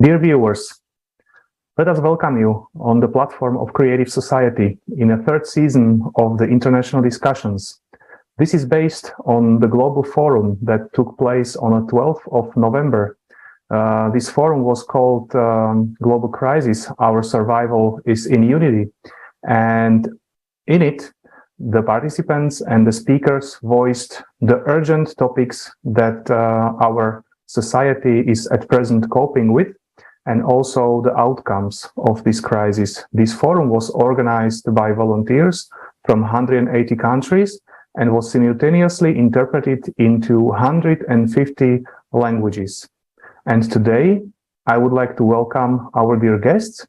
Dear viewers, let us welcome you on the platform of Creative Society in a third season of the international discussions. This is based on the global forum that took place on the 12th of November. This forum was called Global Crisis, Our Survival is in Unity. And in it, the participants and the speakers voiced the urgent topics that our society is at present coping with, and also the outcomes of this crisis. This forum was organized by volunteers from 180 countries and was simultaneously interpreted into 150 languages. And today, I would like to welcome our dear guests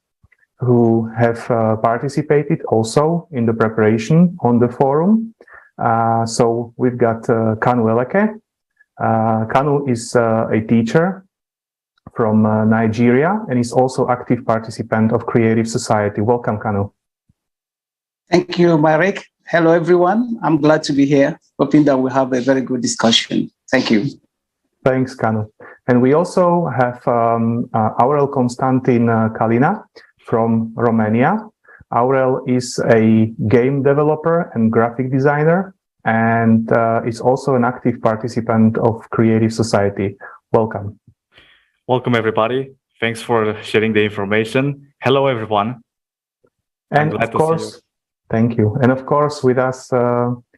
who have participated also in the preparation on the forum. So we've got Kanu Eleke. Kanu is a teacher from Nigeria and is also active participant of Creative Society. Welcome, Kanu. Thank you, Marek. Hello, everyone. I'm glad to be here, hoping that we'll have a very good discussion. Thank you. Thanks, Kanu. And we also have Aurel-Constantin Calina from Romania. Aurel is a game developer and graphic designer, and is also an active participant of Creative Society. Welcome. Welcome, everybody. Thanks for sharing the information. Hello, everyone. And of course, thank you. And of course, with us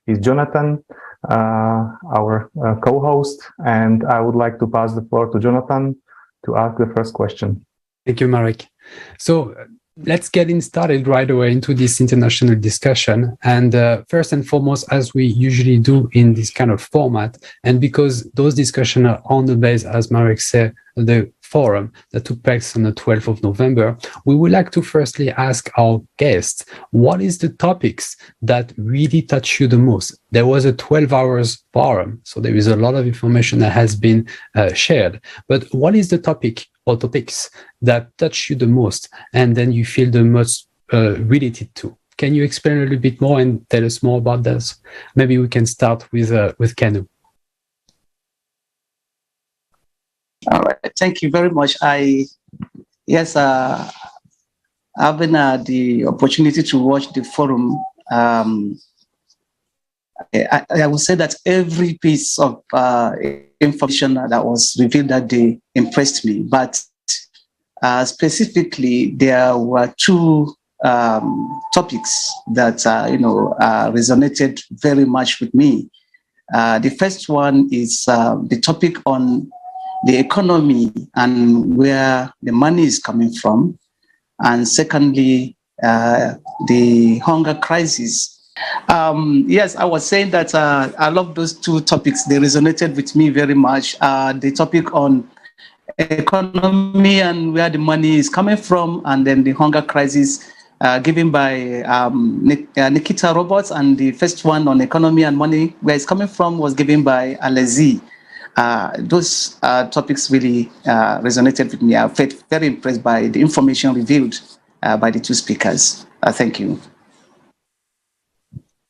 is Jonathan, our co-host. And I would like to pass the floor to Jonathan to ask the first question. Thank you, Marek. So let's get started right away into this international discussion. And first and foremost, as we usually do in this kind of format, and because those discussions are on the base, as Marek said, the forum that took place on the 12th of November, we would like to firstly ask our guests, what is the topics that really touch you the most? There was a 12 hours forum, so there is a lot of information that has been shared. But what is the topic or topics that touch you the most and then you feel the most related to? Can you explain a little bit more and tell us more about this? Maybe we can start with Kanu. All right, thank you very much. Having the opportunity to watch the forum, I would say that every piece of information that was revealed that day impressed me. But specifically, there were two topics that resonated very much with me. The first one is the topic on the economy and where the money is coming from. And secondly, the hunger crisis. Yes, I was saying that I love those two topics. They resonated with me very much. The topic on economy and where the money is coming from, and then the hunger crisis given by Nikita Roberts, and the first one on economy and money, where it's coming from, was given by Eleke. Those topics really resonated with me. I felt very impressed by the information revealed by the two speakers. Thank you.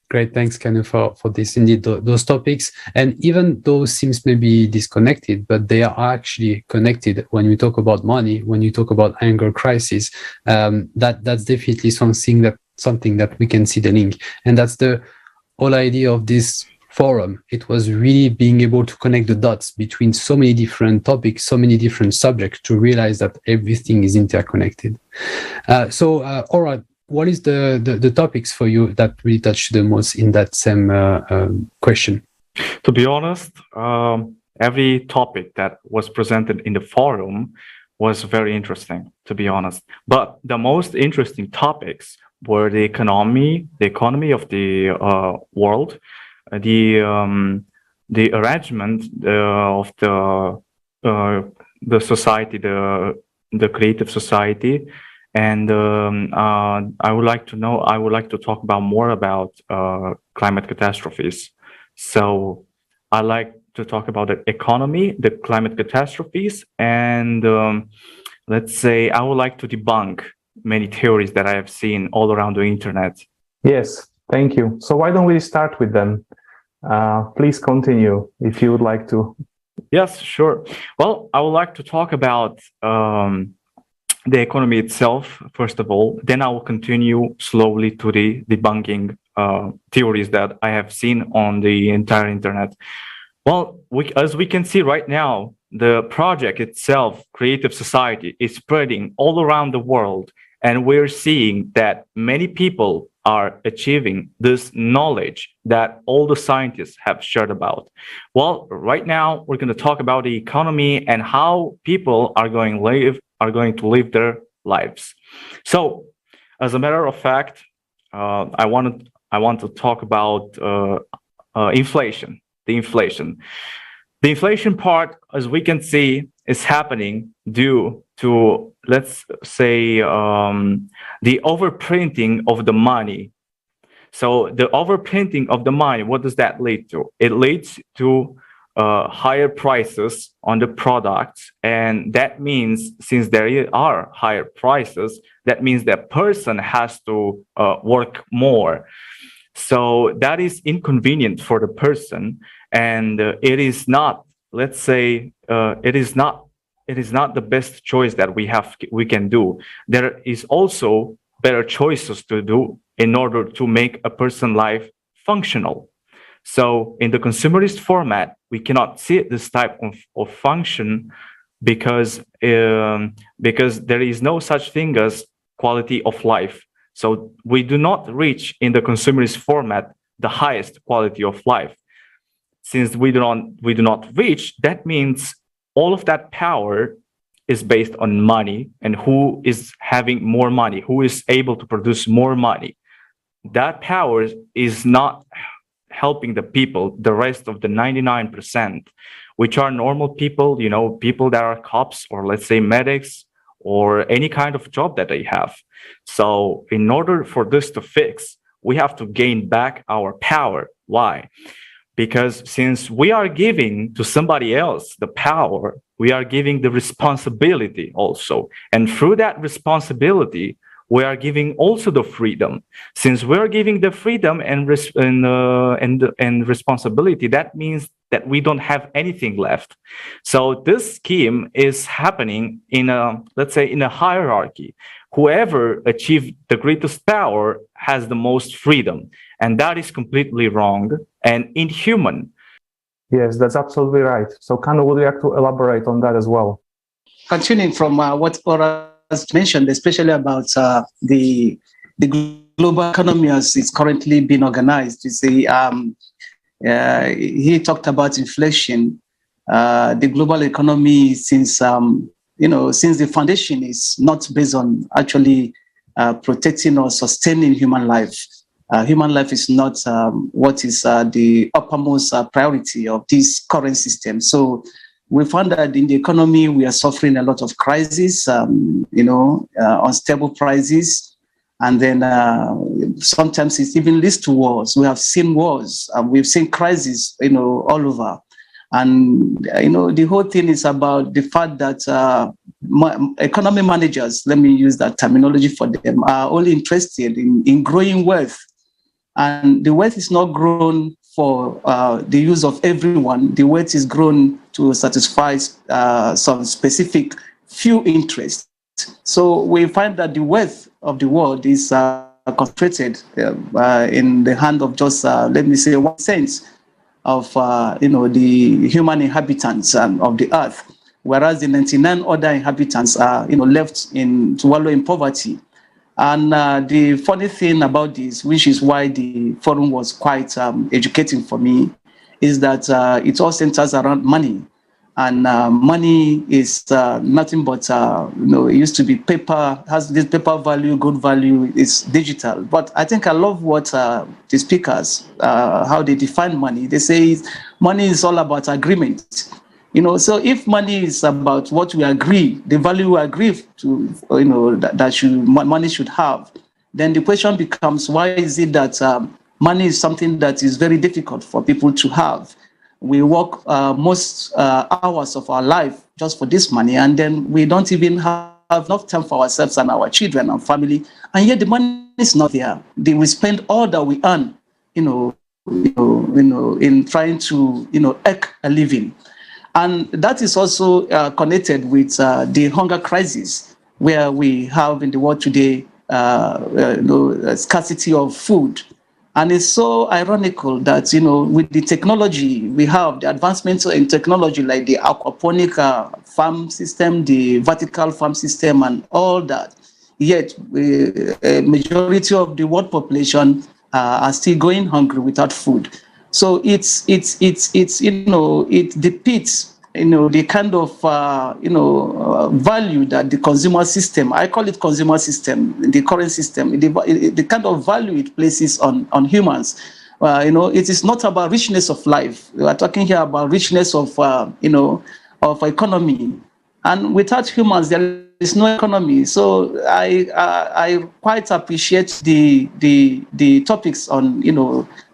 Great, thanks, Kanu, for this. Indeed, those topics, and even those seems maybe disconnected, but they are actually connected. When we talk about money, when you talk about anger crisis, that's definitely something that we can see the link, and that's the whole idea of this forum. It was really being able to connect the dots between so many different topics, so many different subjects, to realize that everything is interconnected. All right. What is the topics for you that really touch the most in that same question? To be honest, every topic that was presented in the forum was very interesting, to be honest. But the most interesting topics were the economy of the world, the arrangement of the society, the creative society. And I would like to talk about more about climate catastrophes. So I like to talk about the economy, the climate catastrophes, and let's say I would like to debunk many theories that I have seen all around the internet. Yes, thank you. So why don't we start with them? Please continue if you would like to. Yes, sure. Well, I would like to talk about the economy itself, first of all. Then I will continue slowly to the debunking theories that I have seen on the entire internet. Well, as we can see right now, the project itself, Creative Society, is spreading all around the world. And we're seeing that many people are achieving this knowledge that all the scientists have shared about. Well, right now, we're going to talk about the economy and how people are going to live their lives. So, as a matter of fact, I want to talk about inflation. The inflation part, as we can see, is happening due to, let's say, the overprinting of the money. So the overprinting of the money, what does that lead to? It leads to higher prices on the products. And that means, since there are higher prices, that means that person has to work more. So that is inconvenient for the person. And it is not, let's say, it is not the best choice that we can do. There is also better choices to do in order to make a person's life functional. So in the consumerist format, we cannot see this type of function because there is no such thing as quality of life. So we do not reach in the consumerist format the highest quality of life. Since we do not reach, that means all of that power is based on money, and who is having more money, who is able to produce more money. That power is not helping the people, the rest of the 99%, which are normal people, people that are cops, or let's say medics, or any kind of job that they have. So in order for this to fix, we have to gain back our power. Why? Because since we are giving to somebody else the power, we are giving the responsibility also. And through that responsibility, we are giving also the freedom. Since we are giving the freedom and responsibility, that means that we don't have anything left. So this scheme is happening in let's say, in a hierarchy. Whoever achieved the greatest power has the most freedom. And that is completely wrong and inhuman. Yes, that's absolutely right. So Kanu, would you like to elaborate on that as well? Continuing from what Aurel has mentioned, especially about the global economy as it's currently being organized. You see, he talked about inflation. The global economy, since the foundation is not based on actually protecting or sustaining human life. Human life is not what is the uppermost priority of this current system. So we found that in the economy, we are suffering a lot of crises, unstable prices. And then sometimes it even leads to wars. We have seen wars, we've seen crises, all over. And, the whole thing is about the fact that economy managers, let me use that terminology for them, are only interested in growing wealth. And the wealth is not grown for the use of everyone. The wealth is grown to satisfy some specific few interests. So we find that the wealth of the world is concentrated in the hand of just, let me say, 1% of the human inhabitants of the earth, whereas the 99 other inhabitants are left to wallow in poverty. And the funny thing about this, which is why the forum was quite educating for me, is that it all centers around money. And money is nothing but, it used to be paper, has this paper value, good value, it's digital. But I think I love what the speakers, how they define money. They say money is all about agreement. So if money is about what we agree, the value we agree to, that money should have, then the question becomes, why is it that money is something that is very difficult for people to have? We work most hours of our life just for this money, and then we don't even have enough time for ourselves and our children and family, and yet the money is not there. We spend all that we earn, in trying to, earn a living. And that is also connected with the hunger crisis. where we have in the world today scarcity of food. And it's so ironical that, with the technology we have, the advancements in technology like the aquaponic farm system, the vertical farm system, and all that, yet a majority of the world population are still going hungry without food. So it depicts the kind of value that the consumer system, I call it consumer system, the current system, the kind of value it places on humans. It is not about richness of life. We are talking here about richness of of economy, and without humans there is no economy. So I quite appreciate the topics on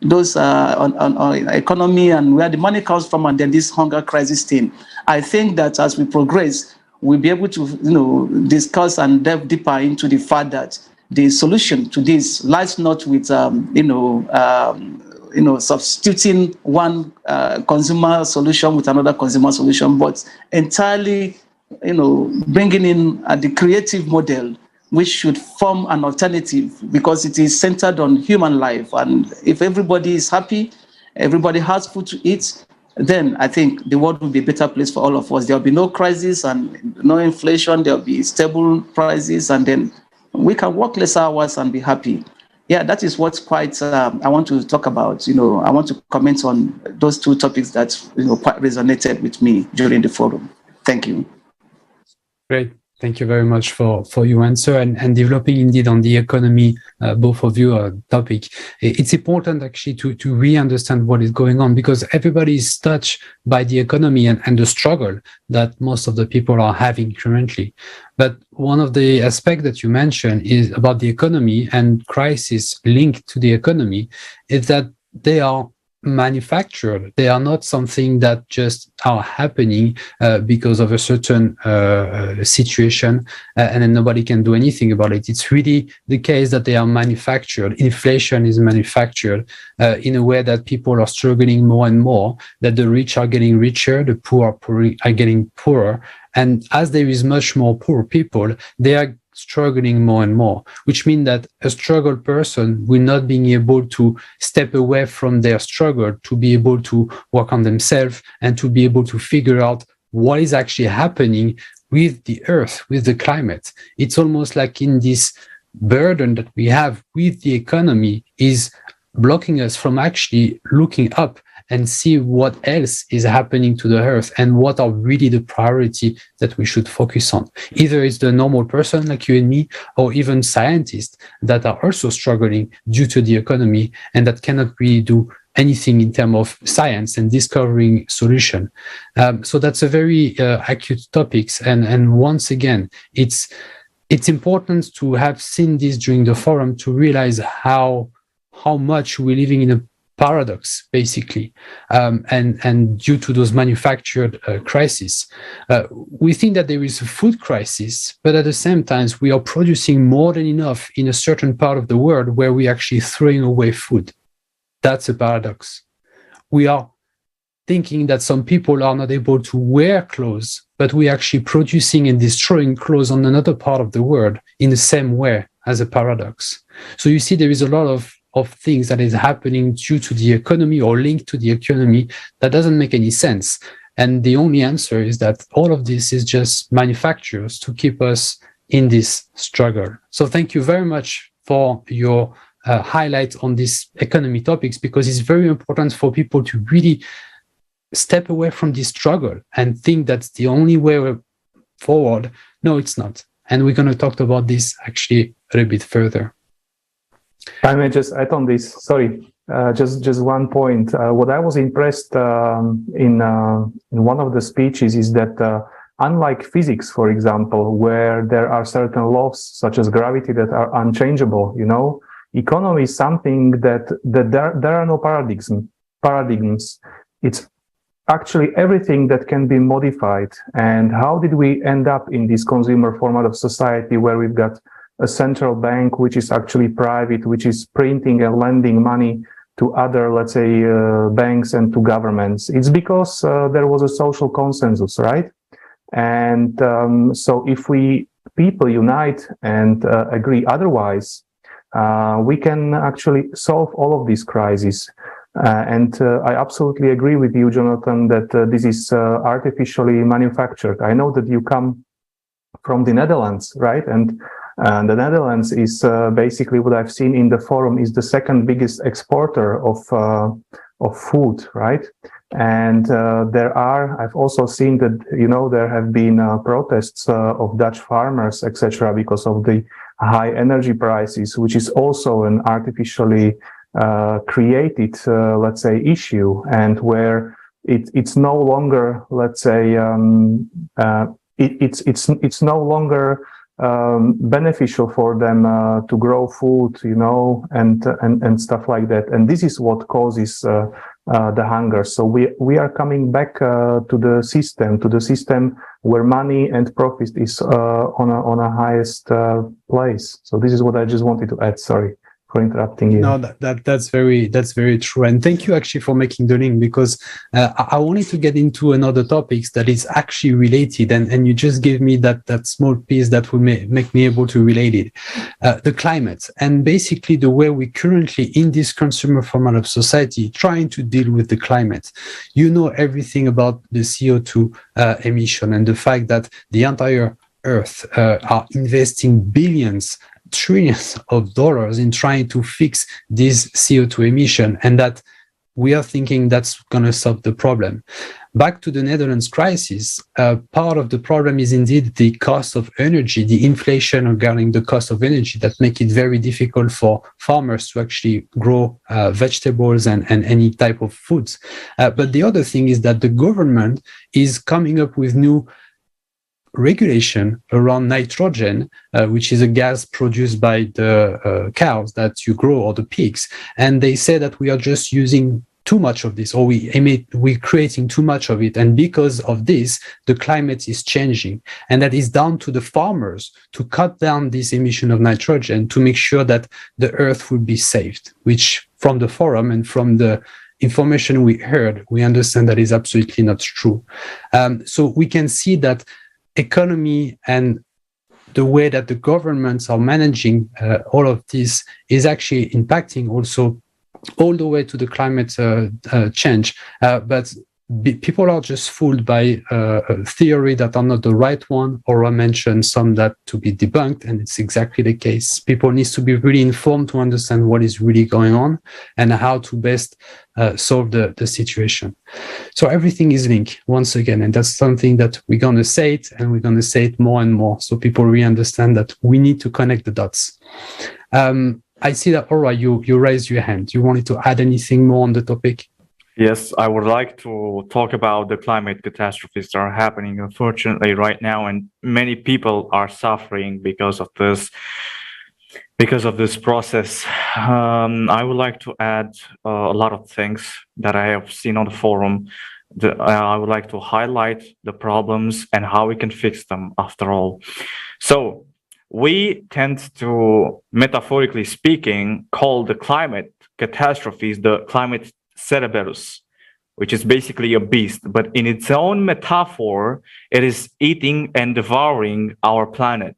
those on economy and where the money comes from, and then this hunger crisis thing. I think that as we progress, we'll be able to discuss and delve deeper into the fact that the solution to this lies not with substituting one consumer solution with another consumer solution, but entirely bringing in the creative model, which should form an alternative, because it is centered on human life. And if everybody is happy, everybody has food to eat, then I think the world will be a better place for all of us. There will be no crisis and no inflation. There will be stable prices, and then we can work less hours and be happy. Yeah, that is what's quite I want to talk about. I want to comment on those two topics that quite resonated with me during the forum. Thank you. Great. Thank you very much for your answer and developing indeed on the economy, both of you topic. It's important actually to re-understand what is going on, because everybody is touched by the economy and the struggle that most of the people are having currently. But one of the aspects that you mentioned is about the economy and crisis linked to the economy is that they are manufactured. They are not something that just are happening because of a certain situation and then nobody can do anything about it. It's really the case that they are manufactured. Inflation is manufactured in a way that people are struggling more and more, that the rich are getting richer, the poor are getting poorer. And as there is much more poor people, they are struggling more and more, which means that a struggled person will not be able to step away from their struggle, to be able to work on themselves and to be able to figure out what is actually happening with the earth, with the climate. It's almost like in this burden that we have with the economy is blocking us from actually looking up and see what else is happening to the earth and what are really the priority that we should focus on. Either it's the normal person like you and me, or even scientists that are also struggling due to the economy and that cannot really do anything in terms of science and discovering solution. So that's a very acute topics. And once again, it's important to have seen this during the forum to realize how much we're living in a paradox, basically, and due to those manufactured crises. We think that there is a food crisis, but at the same time, we are producing more than enough in a certain part of the world where we're actually throwing away food. That's a paradox. We are thinking that some people are not able to wear clothes, but we're actually producing and destroying clothes on another part of the world in the same way, as a paradox. So you see, there is a lot of things that is happening due to the economy or linked to the economy that doesn't make any sense. And the only answer is that all of this is just manufacturers to keep us in this struggle. So thank you very much for your highlight on these economy topics, because it's very important for people to really step away from this struggle and think that's the only way forward. No, it's not. And we're going to talk about this actually a little bit further. I may just add on this. Sorry, just one point. What I was impressed in one of the speeches is that unlike physics, for example, where there are certain laws such as gravity that are unchangeable, economy is something that there are no paradigms. It's actually everything that can be modified. And how did we end up in this consumer format of society where we've got a central bank which is actually private, which is printing and lending money to other, let's say, banks and to governments? It's because there was a social consensus, right? And so if we people unite and agree otherwise, we can actually solve all of these crises. And I absolutely agree with you, Jonathan, that this is artificially manufactured. I know that you come from the Netherlands, right? And the Netherlands is basically, what I've seen in the forum, is the second biggest exporter of food, right? And I've also seen that, there have been protests of Dutch farmers, etc., because of the high energy prices, which is also an artificially created, let's say, issue, and where it's no longer, let's say, it's no longer beneficial for them to grow food, and stuff like that. And this is what causes the hunger. So we are coming back to the system where money and profit is on a highest place. So this is what I just wanted to add. Sorry for interrupting you. No, that's very true, and thank you actually for making the link, because I wanted to get into another topics that is actually related, and you just gave me that small piece that will make me able to relate it. The climate, and basically the way we currently in this consumer format of society trying to deal with the climate. You know everything about the CO2 emission, and the fact that the entire Earth are investing billions, trillions of dollars in trying to fix this CO2 emission, and that we are thinking that's going to solve the problem. Back to the Netherlands crisis, part of the problem is indeed the cost of energy, the inflation regarding the cost of energy that make it very difficult for farmers to actually grow vegetables and any type of foods. But the other thing is that the government is coming up with new regulation around nitrogen, which is a gas produced by the cows that you grow, or the pigs. And they say that we are just using too much of this, or we're creating too much of it. And because of this, the climate is changing. And that is down to the farmers to cut down this emission of nitrogen to make sure that the earth will be saved, which from the forum and from the information we heard, we understand that is absolutely not true. So we can see that economy and the way that the governments are managing all of this is actually impacting also all the way to the climate change. But people are just fooled by a theory that are not the right one, or I mentioned some that to be debunked, and it's exactly the case. People need to be really informed to understand what is really going on and how to best solve the situation. So everything is linked once again, and that's something that we're going to say it, and we're going to say it more and more, so people really understand that we need to connect the dots. I see that, Aura, you raised your hand. You wanted to add anything more on the topic? Yes, I would like to talk about the climate catastrophes that are happening, unfortunately, right now, and many people are suffering because of this process. I would like to add a lot of things that I have seen on the forum. I would like to highlight the problems and how we can fix them after all. So we tend to, metaphorically speaking, call the climate catastrophes the climate Cerberus, which is basically a beast, but in its own metaphor, it is eating and devouring our planet.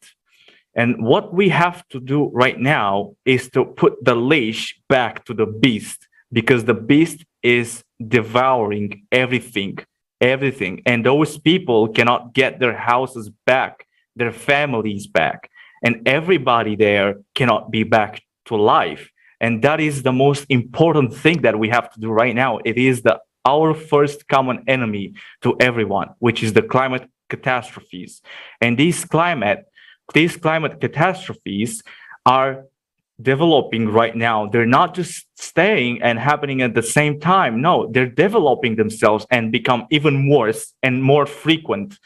And what we have to do right now is to put the leash back to the beast, because the beast is devouring everything. And those people cannot get their houses back, their families back, and everybody there cannot be back to life. And that is the most important thing that we have to do right now. It is our first common enemy to everyone, which is the climate catastrophes. And these climate catastrophes are developing right now. They're not just staying and happening at the same time. No, they're developing themselves and become even worse and more frequent.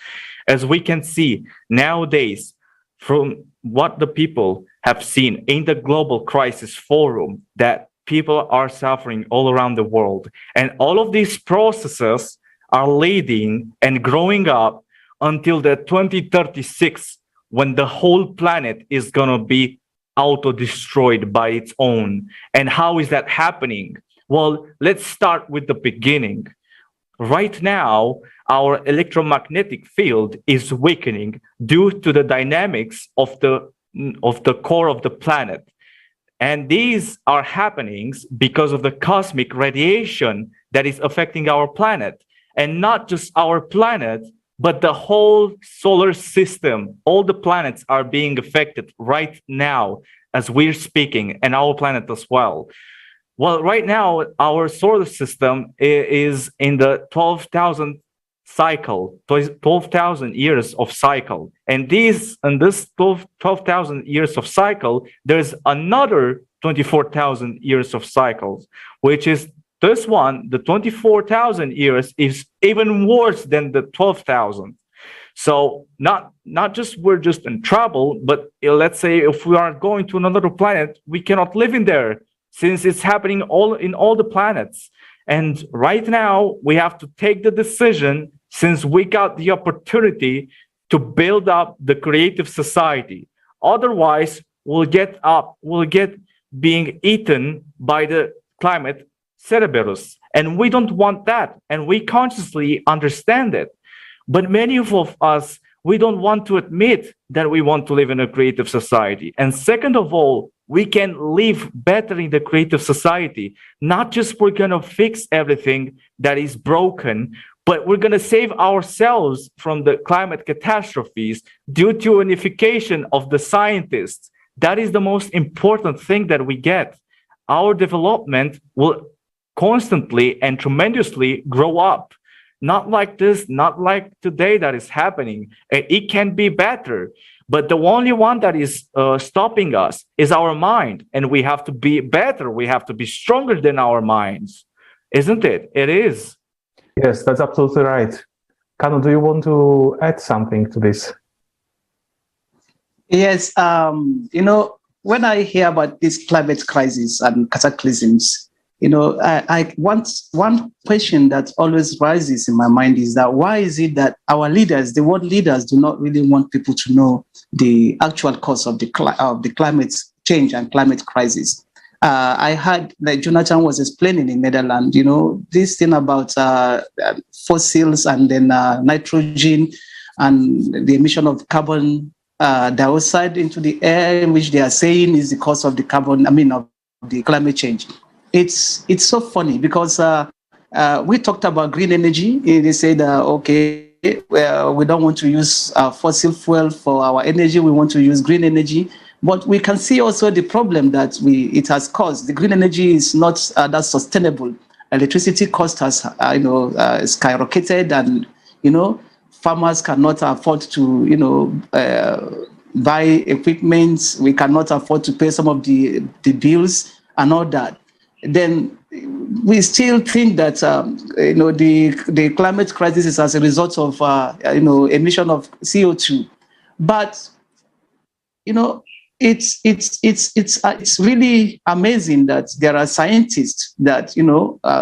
As we can see nowadays, from what the people have seen in the Global Crisis Forum, that people are suffering all around the world. And all of these processes are leading and growing up until the 2036, when the whole planet is going to be auto-destroyed by its own. And how is that happening? Well, let's start with the beginning. right now, our electromagnetic field is weakening due to the dynamics of the core of the planet. And these are happenings because of the cosmic radiation that is affecting our planet. And not just our planet, but the whole solar system. All the planets are being affected right now as we're speaking, and our planet as well. Well, right now, our solar system is in the 12,000 cycle, 12,000 years of cycle. And this 12,000 years of cycle, there's another 24,000 years of cycles, which is this one, the 24,000 years is even worse than the 12,000. So not just we're just in trouble, but let's say if we are going to another planet, we cannot live in there since it's happening in all the planets. And right now we have to take the decision, since we got the opportunity to build up the creative society. Otherwise, we'll get being eaten by the climate Cerberus. And we don't want that. And we consciously understand it. But many of us, we don't want to admit that we want to live in a creative society. And second of all, we can live better in the creative society. Not just we're going to fix everything that is broken, but we're going to save ourselves from the climate catastrophes due to unification of the scientists. That is the most important thing that we get. Our development will constantly and tremendously grow up. Not like this, not like today that is happening. It can be better. But the only one that is stopping us is our mind. And we have to be better. We have to be stronger than our minds. Isn't it? It is. Yes, that's absolutely right. Kanu, do you want to add something to this? Yes, when I hear about this climate crisis and cataclysms, I want one question that always rises in my mind is that why is it that our leaders, the world leaders, do not really want people to know the actual cause of the climate change and climate crisis? I heard that Jonathan was explaining in Netherlands, this thing about fossils and then nitrogen and the emission of carbon dioxide into the air, which they are saying is the cause of of the climate change. It's so funny because we talked about green energy. They said, okay, well, we don't want to use fossil fuel for our energy. We want to use green energy. But we can see also the problem that it has caused. The green energy is not that sustainable. Electricity cost has skyrocketed, and farmers cannot afford to buy equipment. We cannot afford to pay some of the bills and all that. Then we still think that the climate crisis is as a result of emission of CO2, but it's really amazing that there are scientists that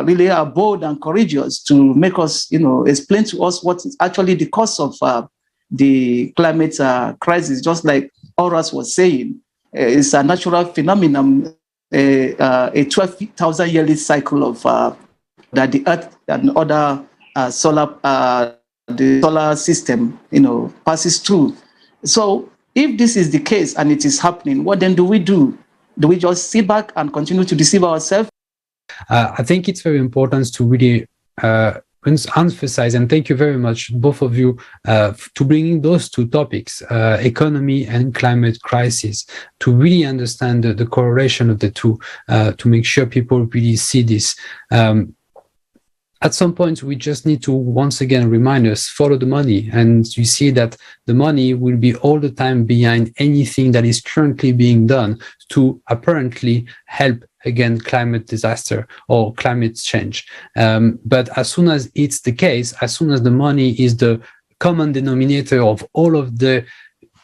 really are bold and courageous to make us explain to us what is actually the cause of the climate crisis. Just like Horace was saying, it's a natural phenomenon. A 12,000 yearly cycle of that the Earth and other the solar system passes through. So if this is the case and it is happening, what then do we do? Do we just sit back and continue to deceive ourselves? I think it's very important to really emphasize, and thank you very much, both of you, to bringing those two topics, economy and climate crisis, to really understand the correlation of the two, to make sure people really see this. At some point, we just need to once again remind us, follow the money. And you see that the money will be all the time behind anything that is currently being done to apparently help against climate disaster or climate change. But as soon as it's the case, as soon as the money is the common denominator of all of the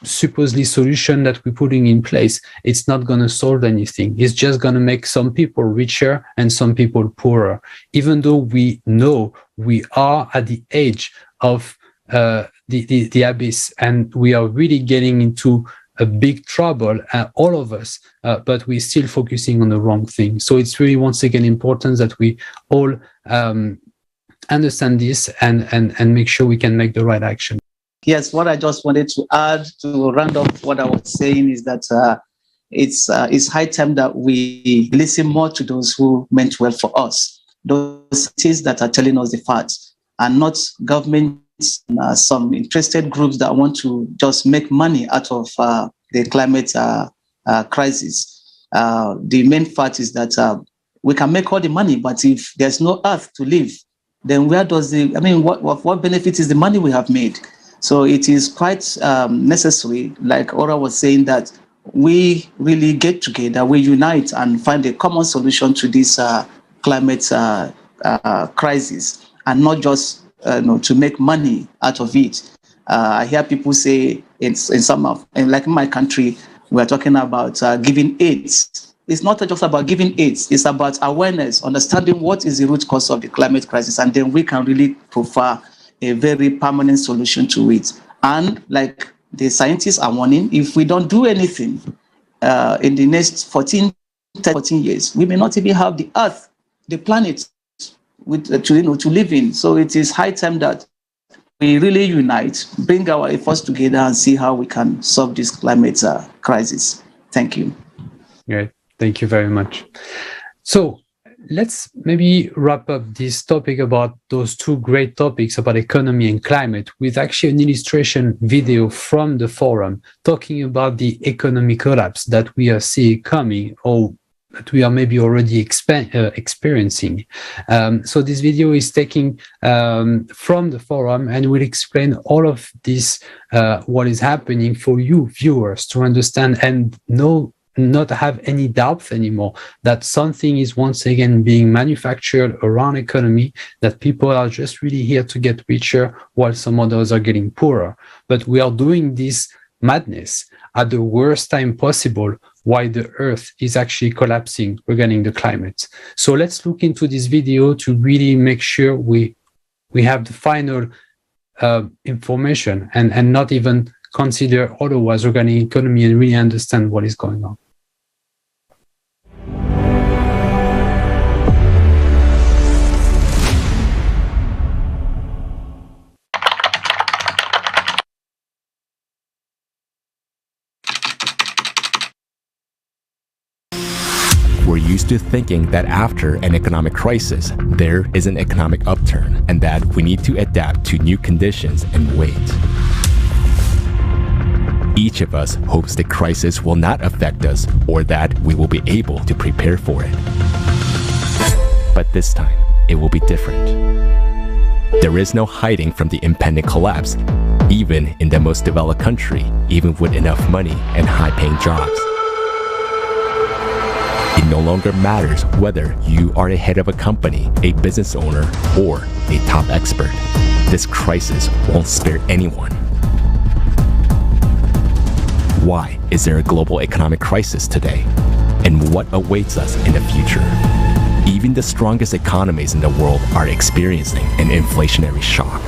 supposedly solution that we're putting in place, it's not going to solve anything. It's just going to make some people richer and some people poorer, even though we know we are at the edge of the abyss, and we are really getting into a big trouble, all of us, but we're still focusing on the wrong thing. So it's really, once again, important that we all understand this and make sure we can make the right action. Yes, what I just wanted to add to round up what I was saying is that it's high time that we listen more to those who meant well for us, those cities that are telling us the facts, and not governments, some interested groups that want to just make money out of the climate crisis. The main fact is that we can make all the money, but if there's no earth to live, then where does what benefit is the money we have made? So it is quite necessary, like Ora was saying, that we really get together, we unite and find a common solution to this climate crisis, and not just to make money out of it. I hear people say like in my country, we're talking about giving aids. It's not just about giving aids, it's about awareness, understanding what is the root cause of the climate crisis, and then we can really provide a very permanent solution to it. And like the scientists are warning, if we don't do anything in the next 14 years, we may not even have the Earth, the planet, to live in. So it is high time that we really unite, bring our efforts together, and see how we can solve this climate crisis. Thank you. Great. Thank you very much. So let's maybe wrap up this topic about those two great topics about economy and climate with actually an illustration video from the forum talking about the economic collapse that we are seeing coming, or that we are maybe already experiencing. So this video is taken from the forum and will explain all of this, what is happening for you viewers to understand and not have any doubts anymore that something is once again being manufactured around economy, that people are just really here to get richer while some others are getting poorer. But we are doing this madness at the worst time possible while the earth is actually collapsing regarding the climate. So let's look into this video to really make sure we have the final information and not even consider otherwise regarding economy and really understand what is going on. We're used to thinking that after an economic crisis, there is an economic upturn and that we need to adapt to new conditions and wait. Each of us hopes the crisis will not affect us or that we will be able to prepare for it. But this time, it will be different. There is no hiding from the impending collapse, even in the most developed country, even with enough money and high-paying jobs. It no longer matters whether you are a head of a company, a business owner, or a top expert. This crisis won't spare anyone. Why is there a global economic crisis today? And what awaits us in the future? Even the strongest economies in the world are experiencing an inflationary shock.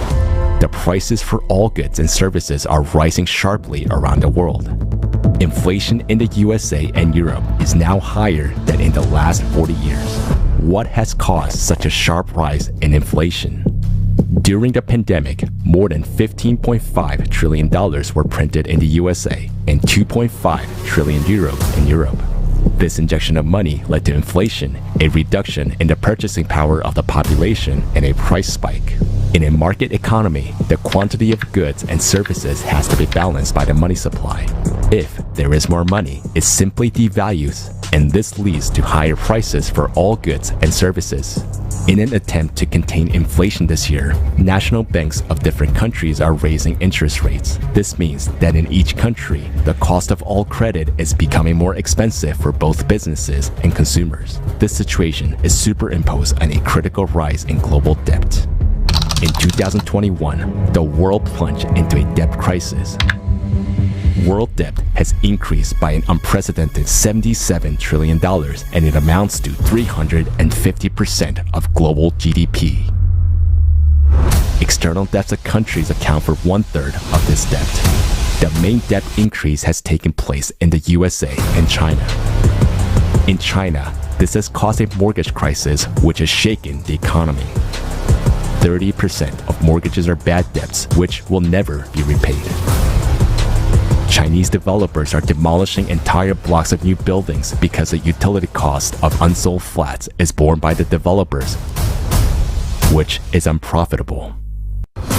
The prices for all goods and services are rising sharply around the world. Inflation in the USA and Europe is now higher than in the last 40 years. What has caused such a sharp rise in inflation? During the pandemic, more than $15.5 trillion were printed in the USA and 2.5 trillion euros in Europe. This injection of money led to inflation, a reduction in the purchasing power of the population, and a price spike. In a market economy, the quantity of goods and services has to be balanced by the money supply. If there is more money, it simply devalues, and this leads to higher prices for all goods and services. In an attempt to contain inflation this year, national banks of different countries are raising interest rates. This means that in each country, the cost of all credit is becoming more expensive for both businesses and consumers. This situation is superimposed on a critical rise in global debt. In 2021, the world plunged into a debt crisis. World debt has increased by an unprecedented $77 trillion, and it amounts to 350% of global GDP. External debts of countries account for 1/3 of this debt. The main debt increase has taken place in the USA and China. In China, this has caused a mortgage crisis which has shaken the economy. 30% of mortgages are bad debts, which will never be repaid. Chinese developers are demolishing entire blocks of new buildings because the utility cost of unsold flats is borne by the developers, which is unprofitable.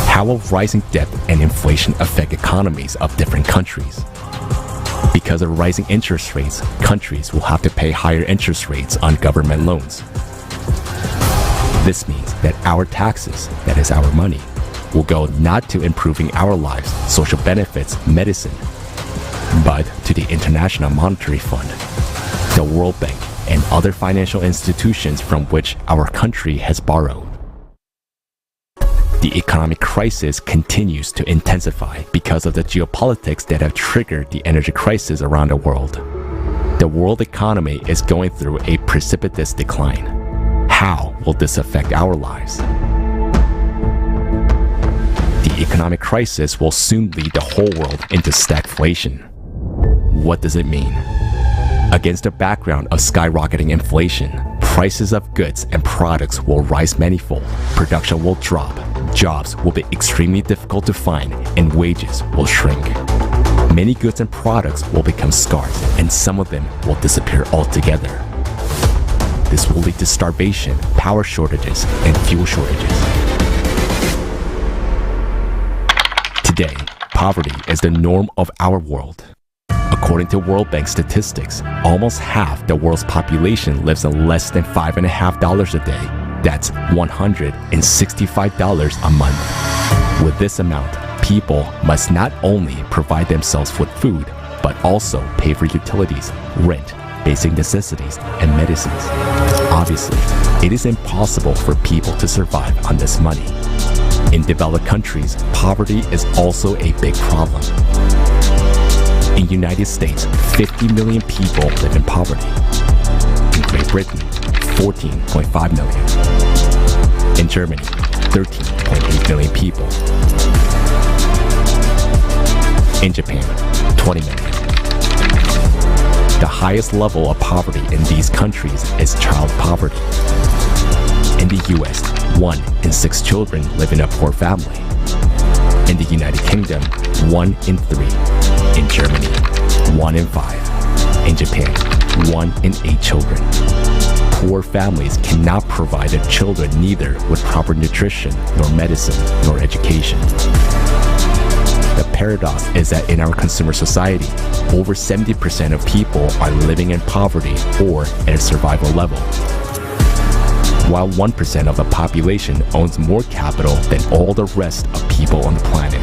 How will rising debt and inflation affect economies of different countries? Because of rising interest rates, countries will have to pay higher interest rates on government loans. This means that our taxes, that is our money, will go not to improving our lives, social benefits, medicine, but to the International Monetary Fund, the World Bank, and other financial institutions from which our country has borrowed. The economic crisis continues to intensify because of the geopolitics that have triggered the energy crisis around the world. The world economy is going through a precipitous decline. How will this affect our lives? The economic crisis will soon lead the whole world into stagflation. What does it mean? Against the background of skyrocketing inflation, prices of goods and products will rise manifold, production will drop, jobs will be extremely difficult to find, and wages will shrink. Many goods and products will become scarce, and some of them will disappear altogether. This will lead to starvation, power shortages, and fuel shortages. Today, poverty is the norm of our world. According to World Bank statistics, almost half the world's population lives on less than $5.50 a day. That's $165 a month. With this amount, people must not only provide themselves with food, but also pay for utilities, rent, basic necessities, and medicines. Obviously, it is impossible for people to survive on this money. In developed countries, poverty is also a big problem. In the United States, 50 million people live in poverty. In Great Britain, 14.5 million. In Germany, 13.8 million people. In Japan, 20 million. The highest level of poverty in these countries is child poverty. In the US, 1 in 6 children live in a poor family. In the United Kingdom, 1 in 3. In Germany, 1 in 5. In Japan, 1 in 8 children. Poor families cannot provide their children neither with proper nutrition, nor medicine, nor education. The paradox is that in our consumer society, over 70% of people are living in poverty or at a survival level, while 1% of the population owns more capital than all the rest of people on the planet.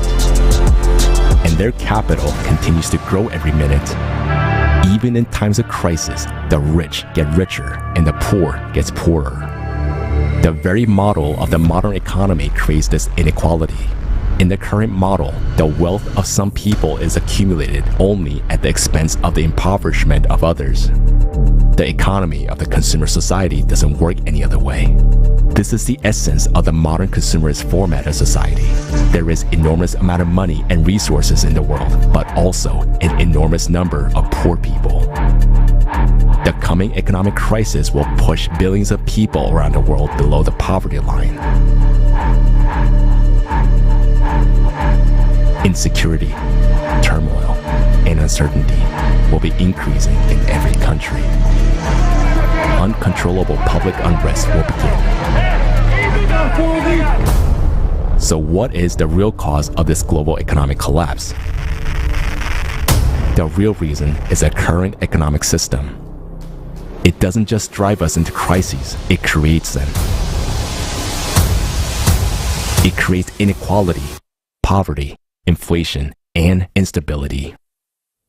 And their capital continues to grow every minute. Even in times of crisis, the rich get richer and the poor gets poorer. The very model of the modern economy creates this inequality. In the current model, the wealth of some people is accumulated only at the expense of the impoverishment of others. The economy of the consumer society doesn't work any other way. This is the essence of the modern consumerist format of society. There is enormous amount of money and resources in the world, but also an enormous number of poor people. The coming economic crisis will push billions of people around the world below the poverty line. Insecurity, turmoil, and uncertainty will be increasing in every country. Uncontrollable public unrest will begin. So what is the real cause of this global economic collapse? The real reason is a current economic system. It doesn't just drive us into crises, it creates them. It creates inequality, poverty, inflation, and instability.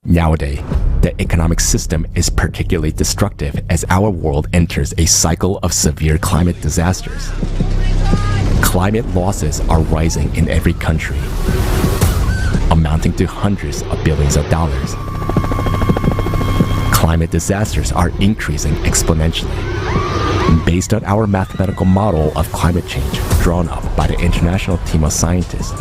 Nowadays, the economic system is particularly destructive as our world enters a cycle of severe climate disasters. Climate losses are rising in every country, amounting to hundreds of billions of dollars. Climate disasters are increasing exponentially. Based on our mathematical model of climate change drawn up by the international team of scientists,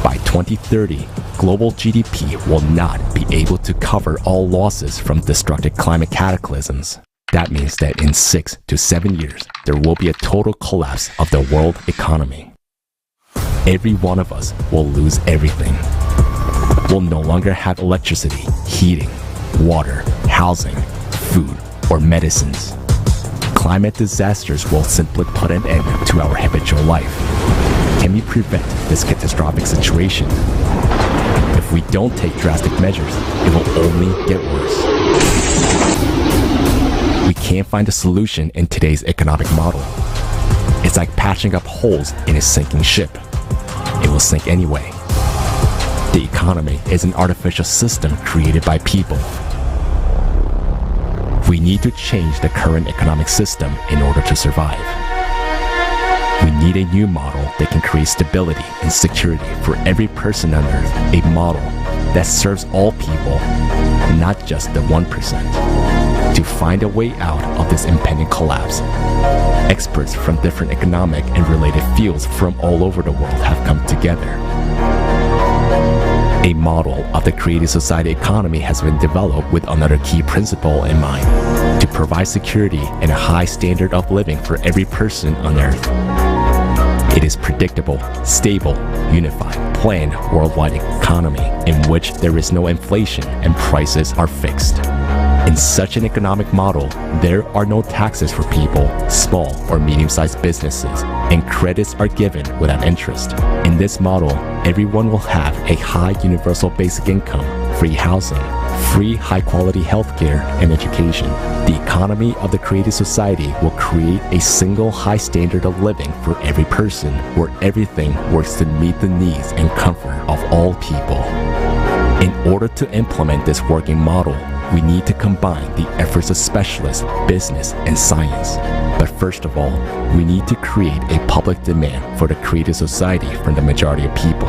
by 2030, global GDP will not be able to cover all losses from destructive climate cataclysms. That means that in 6 to 7 years, there will be a total collapse of the world economy. every one of us will lose everything. We'll no longer have electricity, heating, water, housing, food, or medicines. Climate disasters will simply put an end to our habitual life. Can we prevent this catastrophic situation? If we don't take drastic measures, it will only get worse. We can't find a solution in today's economic model. It's like patching up holes in a sinking ship. It will sink anyway. The economy is an artificial system created by people. We need to change the current economic system in order to survive. We need a new model that can create stability and security for every person on Earth, a model that serves all people, not just the 1%. To find a way out of this impending collapse, experts from different economic and related fields from all over the world have come together. A model of the creative society economy has been developed with another key principle in mind: to provide security and a high standard of living for every person on Earth. It is predictable, stable, unified, planned worldwide economy in which there is no inflation and prices are fixed. In such an economic model, there are no taxes for people, small or medium-sized businesses, and credits are given without interest. In this model, everyone will have a high universal basic income, free housing, free high-quality healthcare and education. The economy of the creative society will create a single high standard of living for every person, where everything works to meet the needs and comfort of all people. In order to implement this working model, we need to combine the efforts of specialists, business, and science. But first of all, we need to create a public demand for the creative society from the majority of people.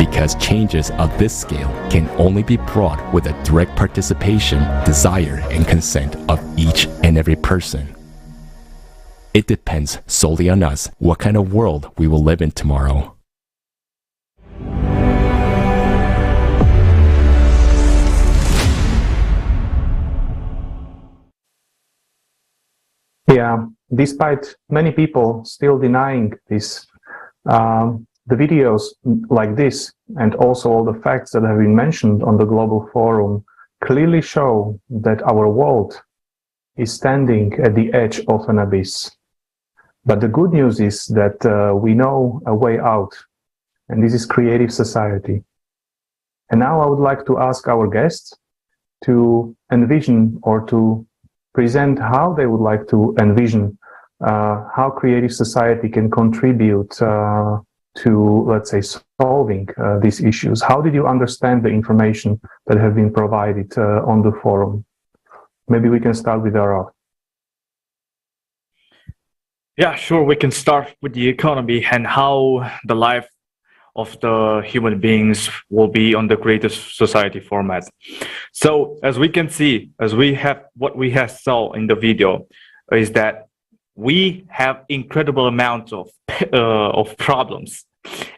Because changes of this scale can only be brought with a direct participation, desire, and consent of each and every person. It depends solely on us what kind of world we will live in tomorrow. Yeah, despite many people still denying this, the videos like this and also all the facts that have been mentioned on the Global Forum clearly show that our world is standing at the edge of an abyss. But the good news is that we know a way out, and this is creative society. And now I would like to ask our guests to envision or to present how they would like to envision how creative society can contribute to, let's say, solving these issues. How did you understand the information that have been provided on the forum? Maybe we can start with Aurel. Yeah, sure. We can start with the economy and how the life of the human beings will be on the creative society format. So as we can see, as we have what we have saw in the video, is that we have incredible amounts of problems,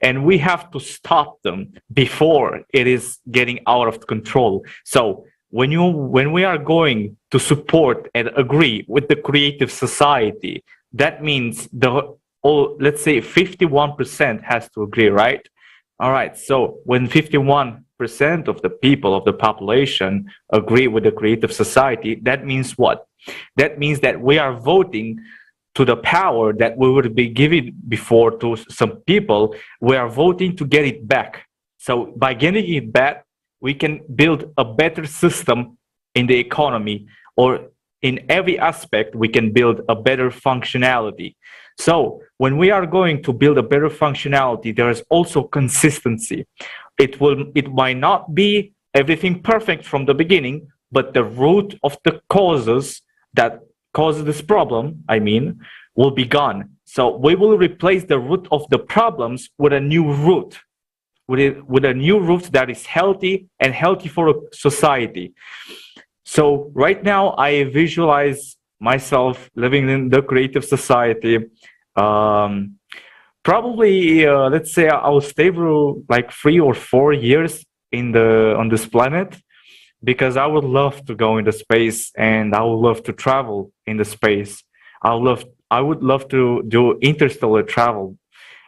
and we have to stop them before it is getting out of control. So when we are going to support and agree with the creative society, that means let's say 51% has to agree, right? All right. So when 51% of the people of the population agree with the creative society, that means what? That means that we are voting to the power that we would be giving before to some people. We are voting to get it back. So by getting it back, we can build a better system in the economy, or in every aspect, we can build a better functionality. So when we are going to build a better functionality, there is also consistency. It might not be everything perfect from the beginning, but the root of the causes that cause this problem, will be gone. So we will replace the root of the problems with a new root, with a new root that is healthy and healthy for a society. So right now, I visualize myself living in the creative society. Probably, let's say I'll stay for like 3 or 4 years on this planet, because I would love to go into space, and I would love to travel in the space. I would love to do interstellar travel,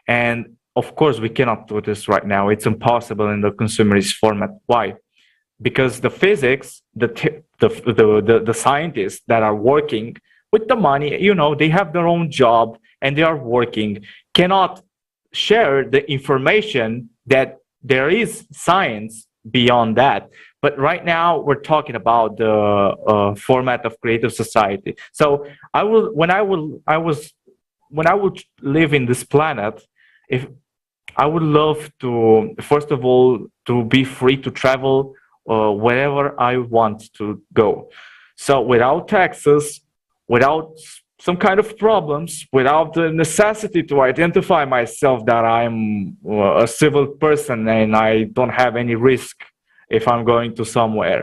and of course, we cannot do this right now. It's impossible in the consumerist format. Why? Because the physics, the scientists that are working with the money, you know, they have their own job and they are working, cannot share the information that there is science beyond that. But right now we're talking about the format of creative society. So when I would live in this planet, if I would love to, first of all, to be free to travel wherever I want to go. So without taxes, without some kind of problems, without the necessity to identify myself that I'm a civil person and I don't have any risk if I'm going to somewhere.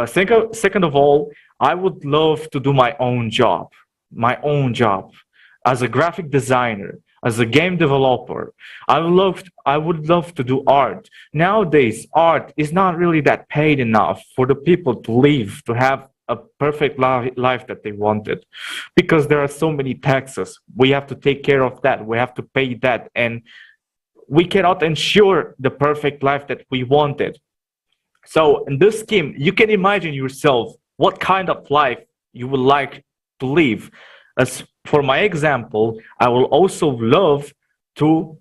Second of all, I would love to do my own job as a graphic designer, as a game developer. I would love to do art. Nowadays, art is not really that paid enough for the people to live, to have a perfect life that they wanted, because there are so many taxes. We have to take care of that. We have to pay that. And we cannot ensure the perfect life that we wanted. So in this scheme, you can imagine yourself what kind of life you would like to live. As for my example, I will also love to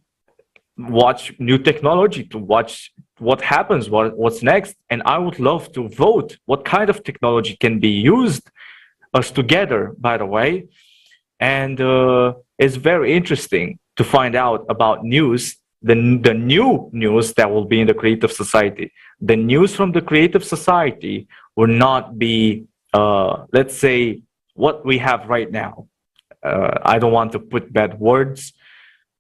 watch new technology, to watch what happens, what's next. And I would love to vote what kind of technology can be used, us together, by the way. And it's very interesting to find out about news, the new news that will be in the creative society. The news from the creative society will not be, let's say, what we have right now. I don't want to put bad words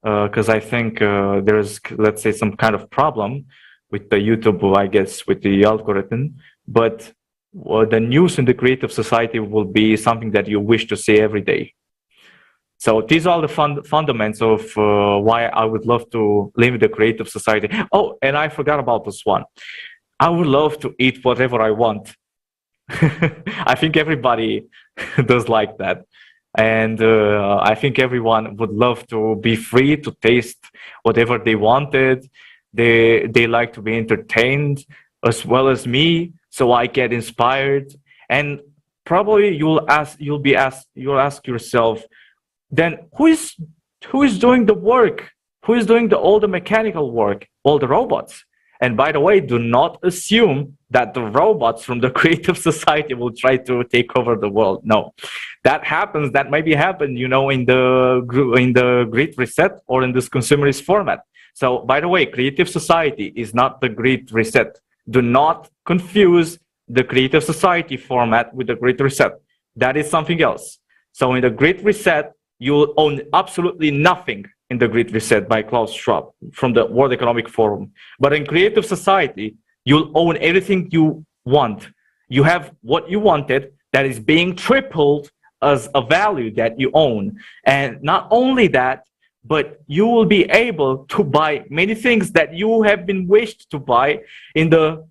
because I think there's, let's say, some kind of problem with the YouTube, I guess, with the algorithm. But the news in the creative society will be something that you wish to see every day. So these are the fundamentals of why I would love to live in the creative society. Oh, and I forgot about this one. I would love to eat whatever I want. I think everybody does like that. And I think everyone would love to be free to taste whatever they wanted. They like to be entertained as well as me, so I get inspired. And probably you'll ask yourself, then who is doing the work? Who is doing all the mechanical work? All the robots. And by the way, do not assume that the robots from the creative society will try to take over the world. No, that happens. That maybe happened, you know, in the Great Reset or in this consumerist format. So, by the way, creative society is not the Great Reset. Do not confuse the creative society format with the Great Reset. That is something else. So, in the Great Reset, you will own absolutely nothing in the Great Reset by Klaus Schwab from the World Economic Forum. But in creative society, you'll own everything you want. You have what you wanted that is being tripled as a value that you own. And not only that, but you will be able to buy many things that you have been wished to buy in the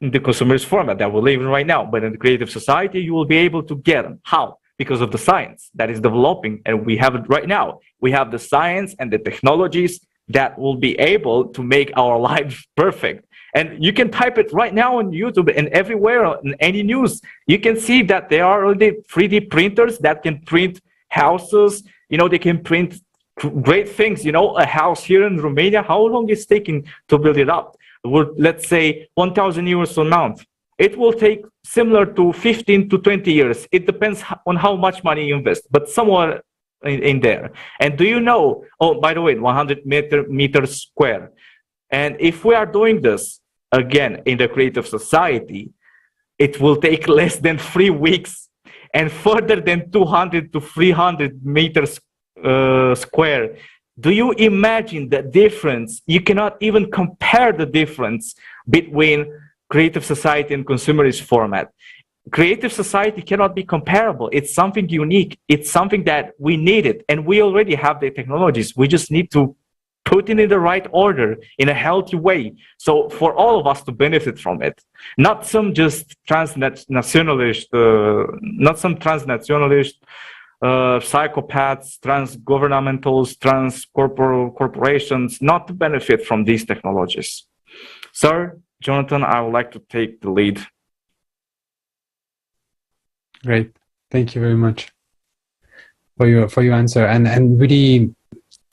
consumerist format that we're living right now. But in the creative society, you will be able to get them. How? Because of the science that is developing, and we have it right now. We have the science and the technologies that will be able to make our lives perfect. And you can type it right now on YouTube and everywhere in any news. You can see that there are already 3D printers that can print houses. You know, they can print great things. You know, a house here in Romania, how long is it taking to build it up? Let's say 1,000 euros a month. It will take similar to 15 to 20 years. It depends on how much money you invest, but somewhere in there. And do you know, oh, by the way, 100 meters square. And if we are doing this, again, in the creative society, it will take less than 3 weeks and further than 200 to 300 meters square. Do you imagine the difference? You cannot even compare the difference between creative society and consumerist format. Creative society cannot be comparable. It's something unique. It's something that we needed, and we already have the technologies. We just need to put it in the right order in a healthy way. So for all of us to benefit from it, not some just transnationalist psychopaths, trans-governmentals, trans-corporations not to benefit from these technologies. Sir, Jonathan, I would like to take the lead. Great. Thank you very much for your answer, and really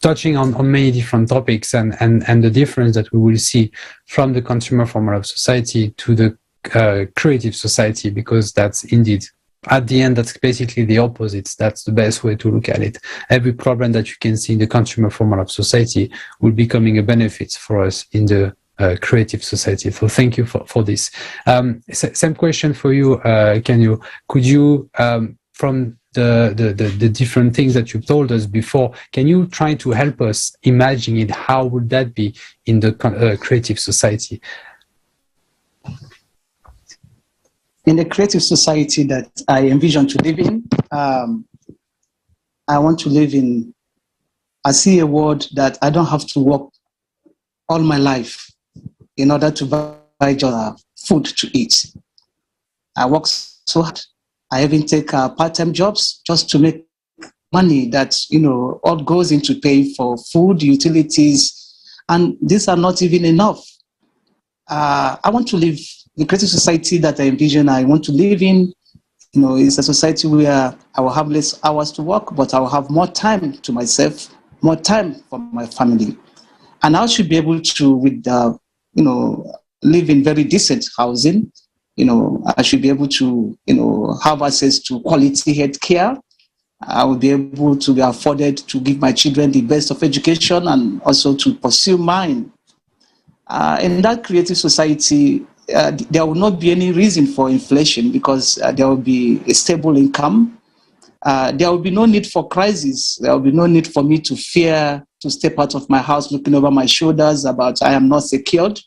touching on many different topics and the difference that we will see from the consumer format of society to the creative society, because that's indeed, at the end, that's basically the opposite. That's the best way to look at it. Every problem that you can see in the consumer format of society will be becoming a benefit for us in the creative society. So thank you for this. Same question for you, Kanu. Could you, from the different things that you've told us before, can you try to help us imagine it? How would that be in the creative society? In the creative society that I envision to live in, I want to live in, I see a world that I don't have to work all my life in order to buy food to eat. I work so hard. I even take part-time jobs just to make money that, all goes into paying for food, utilities, and these are not even enough. I want to live the creative society that I envision. I want to live in, is a society where I will have less hours to work, but I will have more time to myself, more time for my family. And I should be able to, live in very decent housing. I should be able to, have access to quality health care. I will be able to be afforded to give my children the best of education and also to pursue mine. In that creative society, there will not be any reason for inflation because there will be a stable income. There will be no need for crisis. There will be no need for me to fear to step out of my house looking over my shoulders about I am not secured.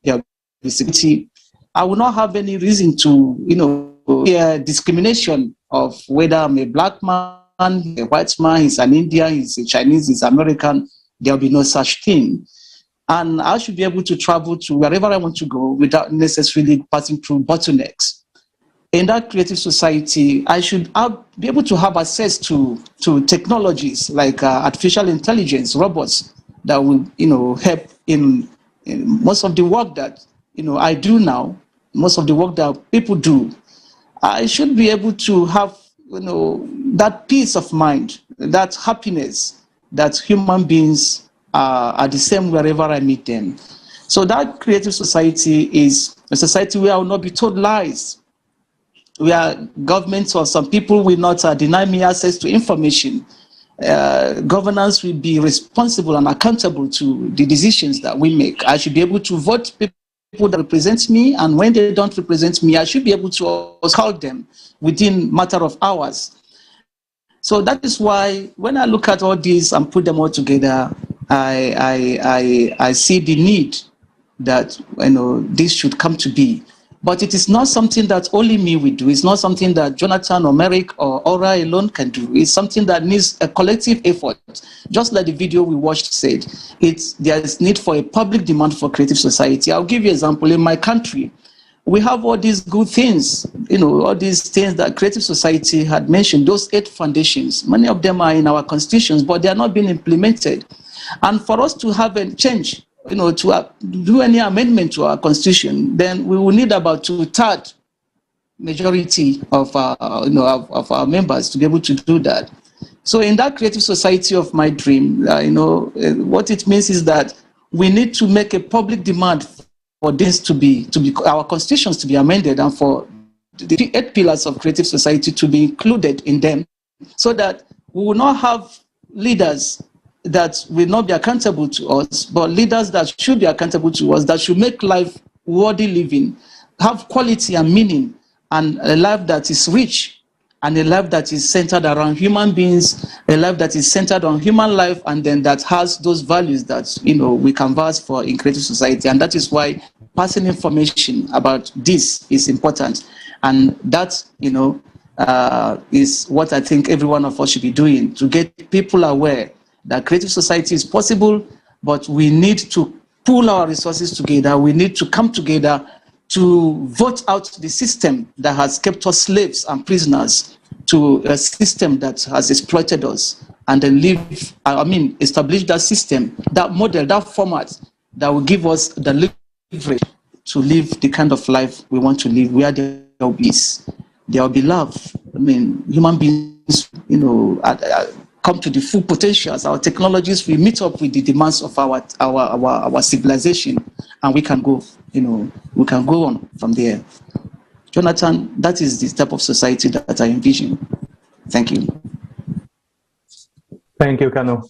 There will be security. I will not have any reason to, fear discrimination of whether I'm a black man, a white man, he's an Indian, he's a Chinese, he's American. There will be no such thing. And I should be able to travel to wherever I want to go without necessarily passing through bottlenecks. In that creative society, I should be able to have access to technologies like artificial intelligence, robots that will, help in most of the work that, I do now, most of the work that people do. I should be able to have, that peace of mind, that happiness that human beings are the same wherever I meet them. So that creative society is a society where I will not be told lies, where governments or some people will not deny me access to information. Governance will be responsible and accountable to the decisions that we make. I should be able to vote people that represent me, and when they don't represent me, I should be able to call them within matter of hours. So that is why when I look at all these and put them all together, I see the need that this should come to be. But it is not something that only me will do. It's not something that Jonathan or Merrick or Aura alone can do. It's something that needs a collective effort. Just like the video we watched said, there is need for a public demand for creative society. I'll give you an example. In my country, we have all these good things, all these things that creative society had mentioned, those 8 foundations. Many of them are in our constitutions, but they are not being implemented. And for us to have a change, to do any amendment to our constitution, then we will need about 2/3 majority of our members to be able to do that. So in that creative society of my dream, what it means is that we need to make a public demand for this to be our constitutions to be amended, and for the 8 pillars of creative society to be included in them, so that we will not have leaders that will not be accountable to us, but leaders that should be accountable to us, that should make life worthy living, have quality and meaning, and a life that is rich, and a life that is centered around human beings, a life that is centered on human life, and then that has those values that we canvass for in creative society. And that is why passing information about this is important. And that is what I think every one of us should be doing, to get people aware that creative society is possible, but we need to pool our resources together. We need to come together to vote out the system that has kept us slaves and prisoners to a system that has exploited us, and then establish that system, that model, that format that will give us the leverage to live the kind of life we want to live, where there will be peace, there will be love. I mean, human beings, come to the full potential as our technologies, we meet up with the demands of our civilization, and we can go, we can go on from there. Jonathan, that is the type of society that I envision. Thank you. Thank you, Kanu.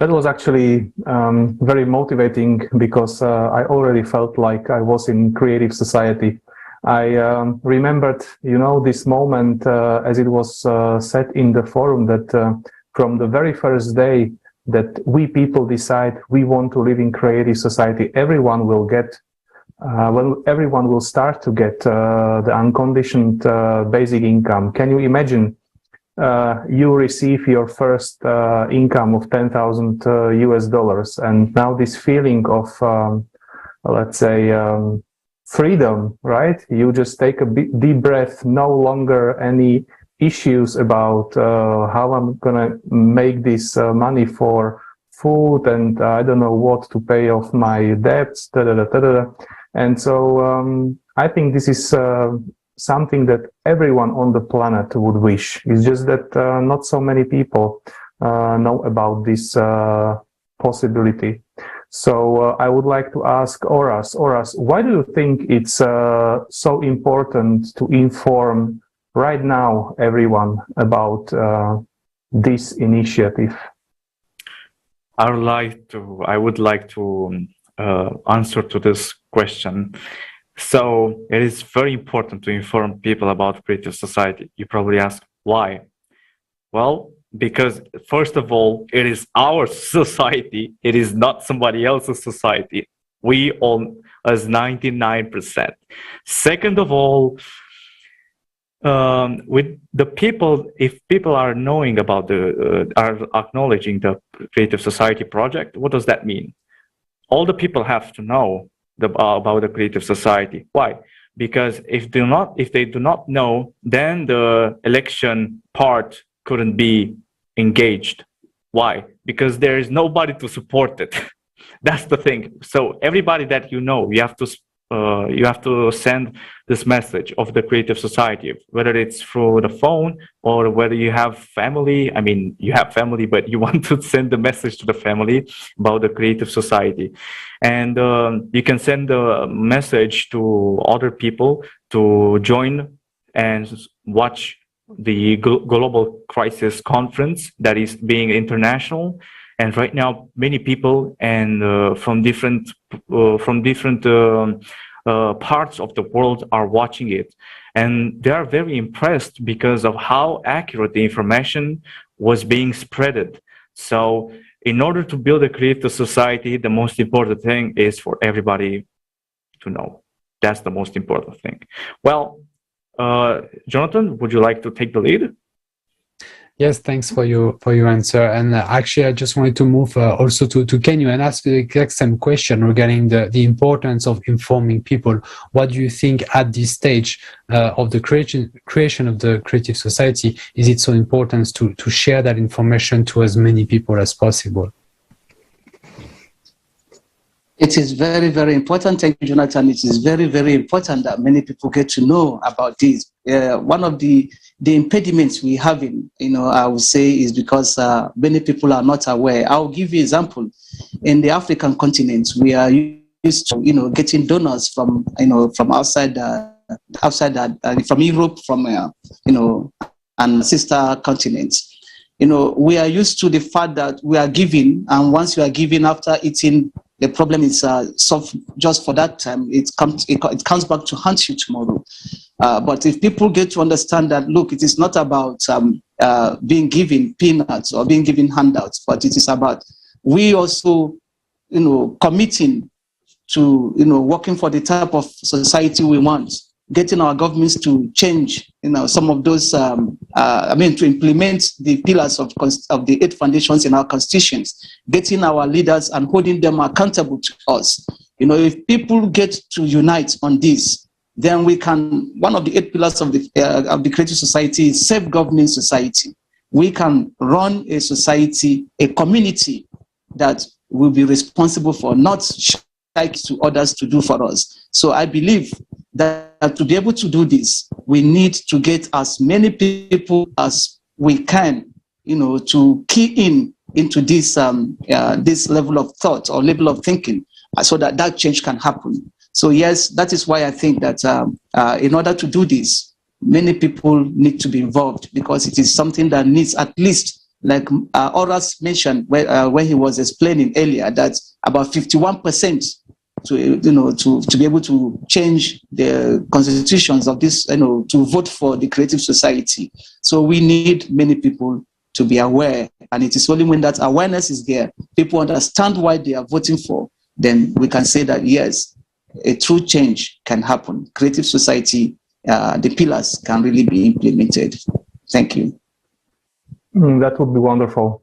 That was actually very motivating, because I already felt like I was in creative society. I remembered, this moment as it was said in the forum, that from the very first day that we people decide we want to live in creative society, everyone will get, everyone will start to get the unconditioned basic income. Can you imagine? You receive your first income of $10,000 US, and now this feeling of, let's say, freedom, right? You just take a deep breath, no longer any issues about how I'm gonna make this money for food, and I don't know what to pay off my debts, And so I think this is something that everyone on the planet would wish. It's just that not so many people know about this possibility. So I would like to ask Oras, why do you think it's so important to inform right now everyone about this initiative? I would like to answer to this question. So it is very important to inform people about creative society. You probably ask why? Well, because first of all, it is our society. It is not somebody else's society. We own as 99%. Second of all, with the people, if people are knowing about are acknowledging the Creative Society project, what does that mean? All the people have to know about the Creative Society. Why? Because if they do not know, then the election part couldn't be engaged. Why? Because there is nobody to support it. That's the thing. So everybody that you have to send this message of the Creative Society, whether it's through the phone or whether you have family. I mean, you have family, but you want to send the message to the family about the Creative Society. And you can send the message to other people to join and watch the Global Crisis Conference that is being international. And right now, many people and from different parts of the world are watching it, and they are very impressed because of how accurate the information was being spreaded. So, in order to build a creative society, the most important thing is for everybody to know. That's the most important thing. Well, Jonathan, would you like to take the lead? Yes, thanks for your answer. And actually, I just wanted to move also to Kanu and ask the exact same question regarding the importance of informing people. What do you think at this stage of the creation of the Creative Society? Is it so important to share that information to as many people as possible? It is very, very important. Thank you, Jonathan. It is very, very important that many people get to know about this. One of the impediments we have I would say, is because many people are not aware. I'll give you an example. In the African continent, we are used to, getting donors from outside, from Europe, from, and sister continents. We are used to the fact that we are giving, and once you are giving after eating, the problem is solved just for that time. It comes back to haunt you tomorrow. But if people get to understand that, look, it is not about being given peanuts or being given handouts, but it is about we also, committing to, working for the type of society we want, getting our governments to change, some of those, to implement the pillars of the 8 foundations in our constitutions, getting our leaders and holding them accountable to us. If people get to unite on this, then we can, one of the 8 pillars of the creative society is self-governing society. We can run a society, a community that will be responsible for, not like to others to do for us. So I believe that to be able to do this, we need to get as many people as we can, to key into this this level of thought or level of thinking, so that change can happen. So yes, that is why I think that in order to do this, many people need to be involved, because it is something that needs at least, like Aurel mentioned when he was explaining earlier, that about 51% to be able to change the constitutions of this, to vote for the creative society. So we need many people to be aware, and it is only when that awareness is there, people understand why they are voting for, then we can say that yes, a true change can happen. Creative society, the pillars can really be implemented. Thank you. That would be wonderful.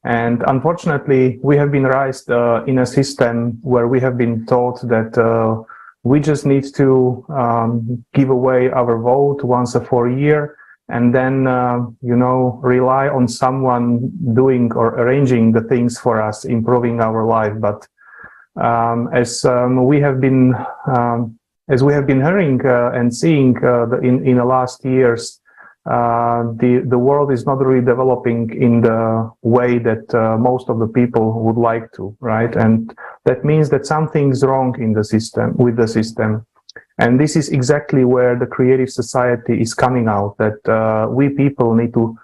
And unfortunately, we have been raised in a system where we have been taught that we just need to give away our vote once a 4 year, and then, rely on someone doing or arranging the things for us, improving our life. But as we have been hearing and seeing in the last years, the world is not really developing in the way that most of the people would like to, right? And that means that something's wrong in the system, with the system. And this is exactly where the creative society is coming out, that we people need to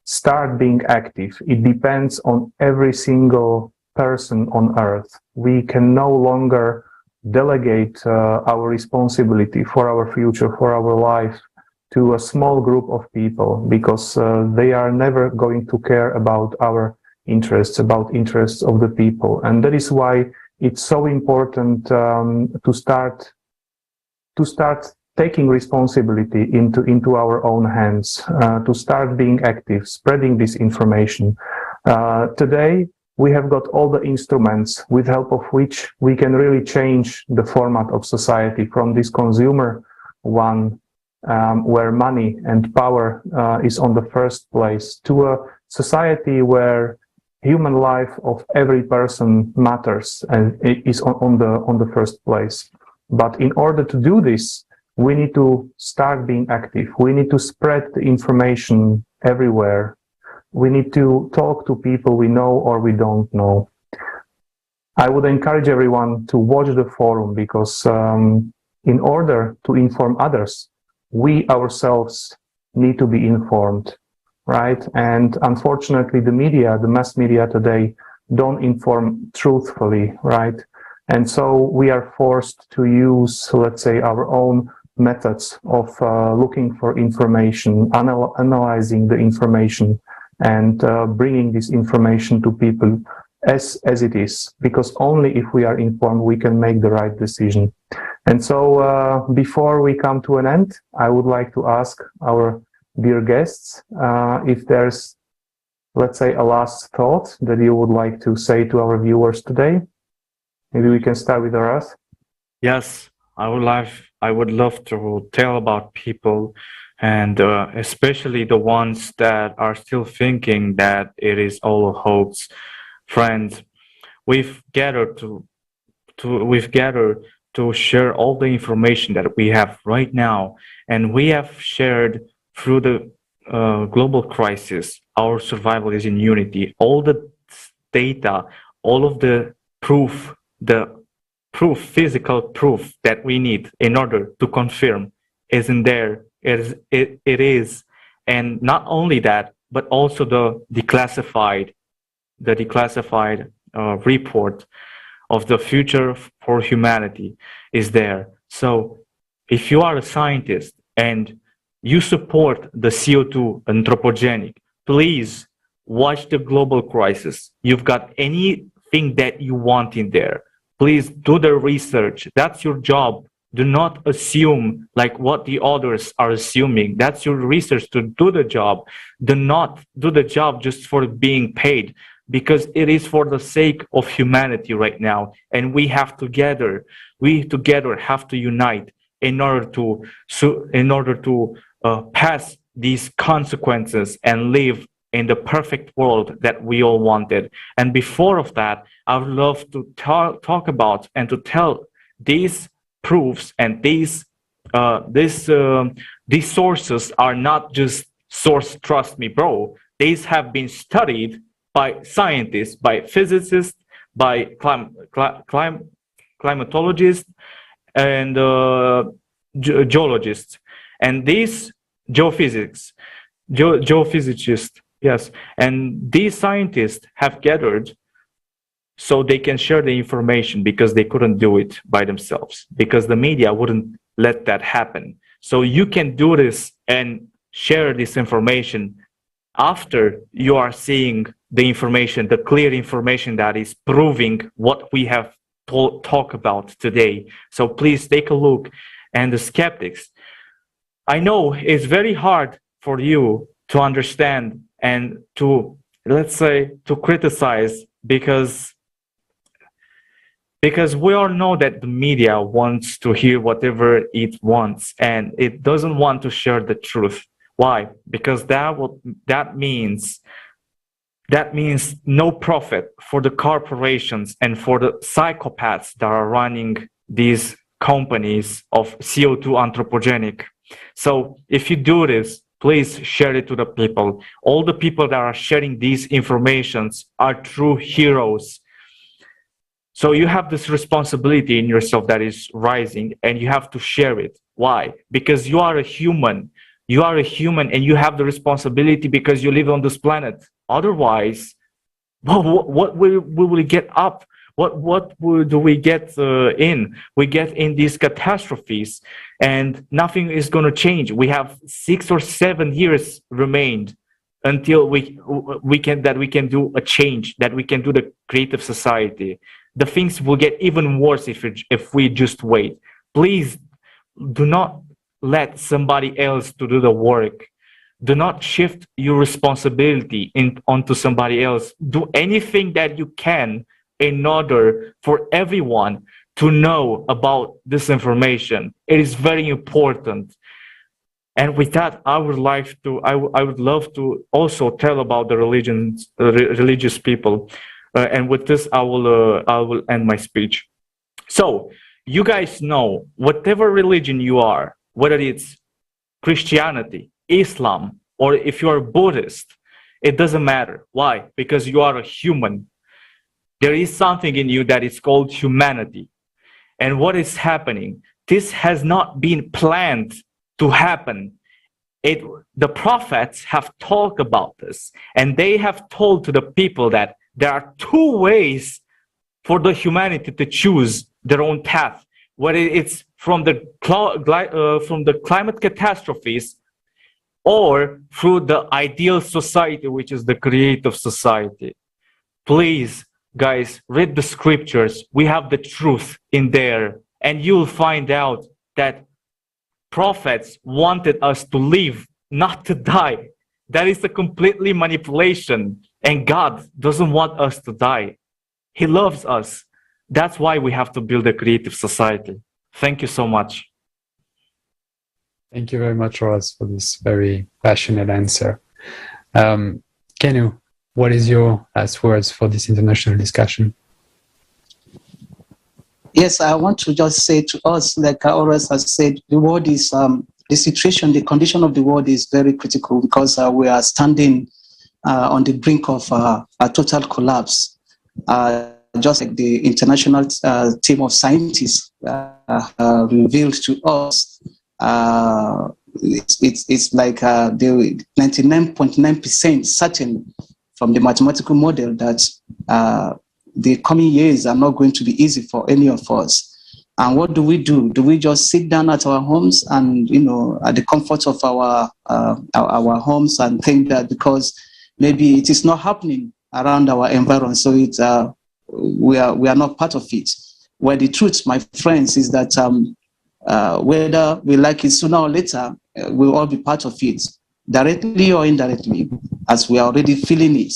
start being active. It depends on every single person on earth. We can no longer delegate our responsibility for our future, for our life, to a small group of people, because they are never going to care about our interests, about interests of the people. And that is why it's so important to start taking responsibility into our own hands, to start being active, spreading this information. Today, we have got all the instruments with help of which we can really change the format of society from this consumer one, where money and power is on the first place, to a society where human life of every person matters and it is on the first place. But in order to do this, we need to start being active. We need to spread the information everywhere. We need to talk to people we know or we don't know. I would encourage everyone to watch the forum, because in order to inform others, we ourselves need to be informed, right? And unfortunately, the mass media today don't inform truthfully, right? And so we are forced to use, let's say, our own methods of looking for information, analyzing the information, and bringing this information to people as it is, because only if we are informed, we can make the right decision. And so before we come to an end, I would like to ask our dear guests if there's, let's say, a last thought that you would like to say to our viewers today. Maybe we can start with Aurel. Yes, I would love to tell about people, and especially the ones that are still thinking that it is all a hoax. Friends, we've gathered to share all the information that we have right now, and we have shared through the global crisis. Our survival is in unity. All the data, all of the proof, physical proof that we need in order to confirm isn't there. It is, and not only that, but also the declassified report of the future for humanity is there. So if you are a scientist and you support the CO2 anthropogenic, please watch the global crisis. You've got anything that you want in there. Please do the research. That's your job. Do not assume like what the others are assuming. That's your research to do the job. Do not do the job just for being paid, because it is for the sake of humanity right now. And we together have to unite in order to pass these consequences and live in the perfect world that we all wanted. And before of that, I would love to talk about and to tell these proofs and these sources are not just source, trust me, bro. These have been studied by scientists, by physicists, by climatologists, and geologists, and these geophysicists, yes, and these scientists have gathered so they can share the information, because they couldn't do it by themselves, because the media wouldn't let that happen. So you can do this and share this information after you are seeing the information, the clear information that is proving what we have talked about today. So please take a look. And the skeptics, I know it's very hard for you to understand and to, let's say, to criticize, because we all know that the media wants to hear whatever it wants, and it doesn't want to share the truth. Why? Because that means no profit for the corporations and for the psychopaths that are running these companies of CO2 anthropogenic. So if you do this, please share it to the people. All the people that are sharing these informations are true heroes. So you have this responsibility in yourself that is rising, and you have to share it. Why? Because you are a human. You are a human, and you have the responsibility because you live on this planet. Otherwise, what will we get up? What do we get in? We get in these catastrophes, and nothing is going to change. We have 6 or 7 years remained until we can do a change, that we can do the creative society. The things will get even worse if we just wait. Please do not let somebody else to do the work. Do not shift your responsibility onto somebody else. Do anything that you can in order for everyone to know about this information. It is very important. And with that, I would love to also tell about the religious people. And with this, I will end my speech. So you guys know, whatever religion you are, whether it's Christianity, Islam, or if you are Buddhist, it doesn't matter. Why? Because you are a human. There is something in you that is called humanity. And what is happening? This has not been planned to happen. The prophets have talked about this, and they have told to the people that there are 2 ways for the humanity to choose their own path, whether it's from the climate catastrophes or through the ideal society, which is the creative society. Please, guys, read the scriptures. We have the truth in there, and you'll find out that prophets wanted us to live, not to die. That is a completely manipulation, and God doesn't want us to die. He loves us. That's why we have to build a creative society. Thank you so much. Thank you very much, Ross, for this very passionate answer. Kanu, what is your last words for this international discussion? Yes, I want to just say to us, like Aurel has said, the world is, the situation, the condition of the world is very critical, because we are standing on the brink of a total collapse. Just like the international team of scientists revealed to us, it's like the 99.9% certain from the mathematical model that the coming years are not going to be easy for any of us. And what do? Do we just sit down at our homes and, at the comfort of our homes, and think that because maybe it is not happening around our environment, so it's we are not part of it? Well, the truth, my friends, is that whether we like it sooner or later, we'll all be part of it, directly or indirectly, as we are already feeling it.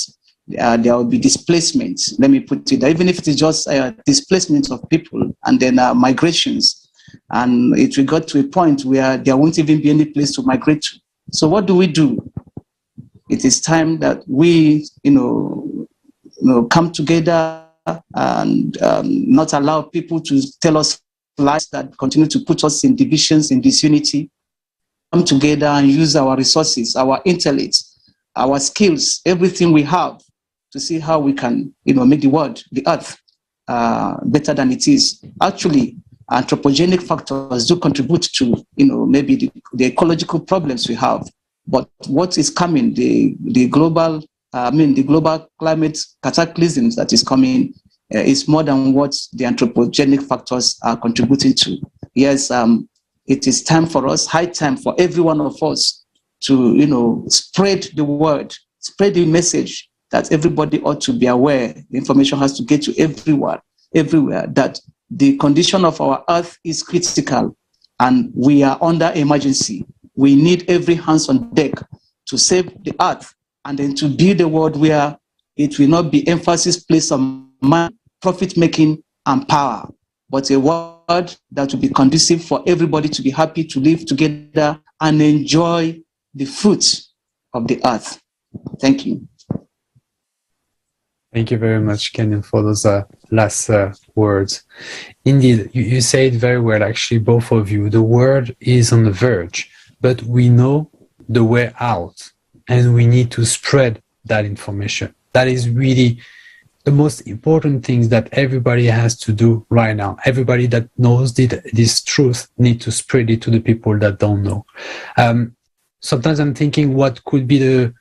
There will be displacement. Let me put it, even if it is just displacement of people, and then migrations. And it will get to a point where there won't even be any place to migrate to. So what do? It is time that we, come together and not allow people to tell us lies that continue to put us in divisions, in disunity. Come together and use our resources, our intellect, our skills, everything we have to see how we can, make the world, the earth, better than it is. Actually, anthropogenic factors do contribute to, maybe the ecological problems we have. But what is coming, the global climate cataclysms that is coming is more than what the anthropogenic factors are contributing to. Yes, it is time for us, high time for every one of us to, spread the word, spread the message that everybody ought to be aware. The information has to get to everyone, everywhere, that the condition of our earth is critical and we are under emergency. We need every hands on deck to save the earth and then to build a world where it will not be emphasis placed on money, profit making, and power, but a world that will be conducive for everybody to be happy to live together and enjoy the fruits of the earth. Thank you. Thank you very much, Kenyon, for those last words. Indeed, you say it very well, actually, both of you. The world is on the verge, but we know the way out, and we need to spread that information. That is really the most important thing that everybody has to do right now. Everybody that knows this truth need to spread it to the people that don't know. Sometimes I'm thinking what could be the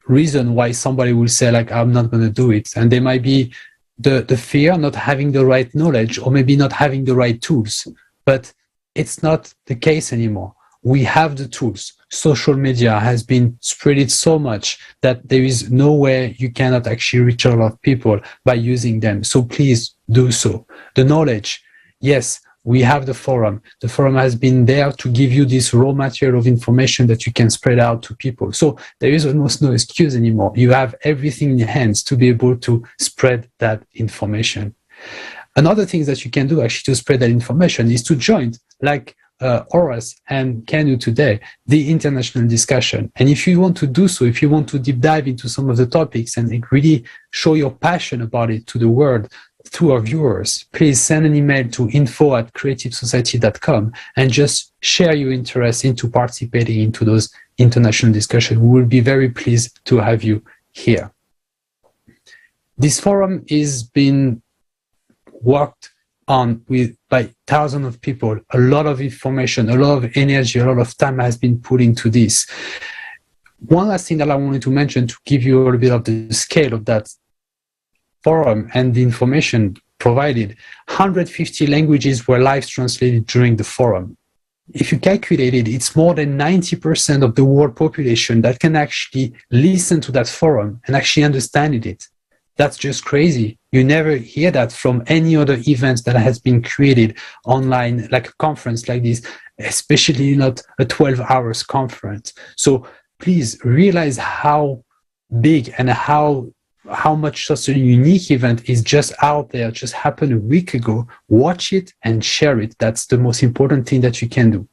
reason why somebody will say, like, I'm not going to do it. And there might be the fear, not having the right knowledge, or maybe not having the right tools. But it's not the case anymore. We have the tools. Social media has been spreaded so much that there is no way you cannot actually reach a lot of people by using them. So please do so. The knowledge, yes, we have the forum. The forum has been there to give you this raw material of information that you can spread out to people. So there is almost no excuse anymore. You have everything in your hands to be able to spread that information. Another thing that you can do actually to spread that information is to join, like Horace and Kanu today, the international discussion. And if you want to do so, if you want to deep dive into some of the topics and really show your passion about it to the world, to our viewers, please send an email to info@creativesociety.com and just share your interest into participating into those international discussions. We will be very pleased to have you here. This forum is being worked on by thousands of people. A lot of information, a lot of energy, a lot of time has been put into this. One last thing that I wanted to mention to give you a little bit of the scale of that forum and the information provided. 150 languages were live translated during the forum. If you calculate it, it's more than 90% of the world population that can actually listen to that forum and actually understand it. That's just crazy. You never hear that from any other events that has been created online, like a conference like this, especially not a 12 hours conference. So please realize how big and how much such a unique event is just out there, just happened a week ago. Watch it and share it. That's the most important thing that you can do.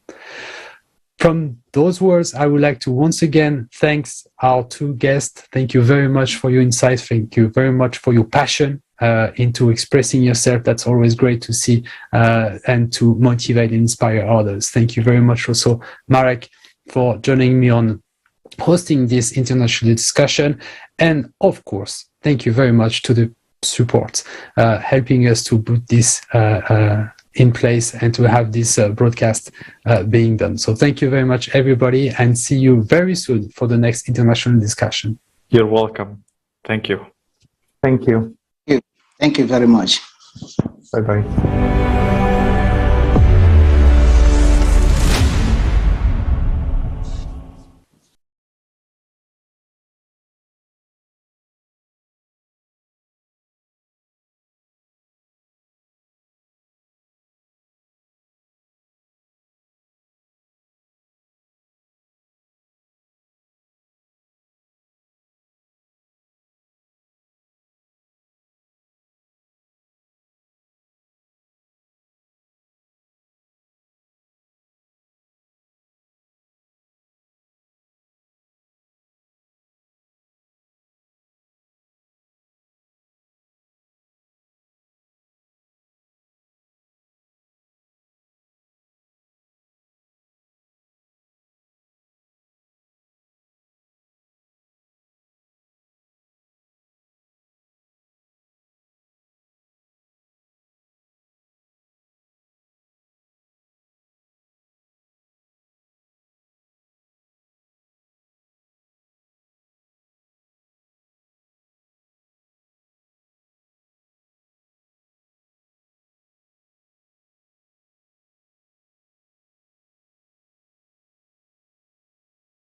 From those words, I would like to once again thank our two guests. Thank you very much for your insights. Thank you very much for your passion into expressing yourself. That's always great to see and to motivate and inspire others. Thank you very much also, Marek, for joining me on hosting this international discussion. And of course, thank you very much to the support, helping us to put this in place and to have this broadcast being done. So thank you very much, everybody, and see you very soon for the next international discussion. You're welcome. Thank you. Thank you. Thank you very much. Bye-bye.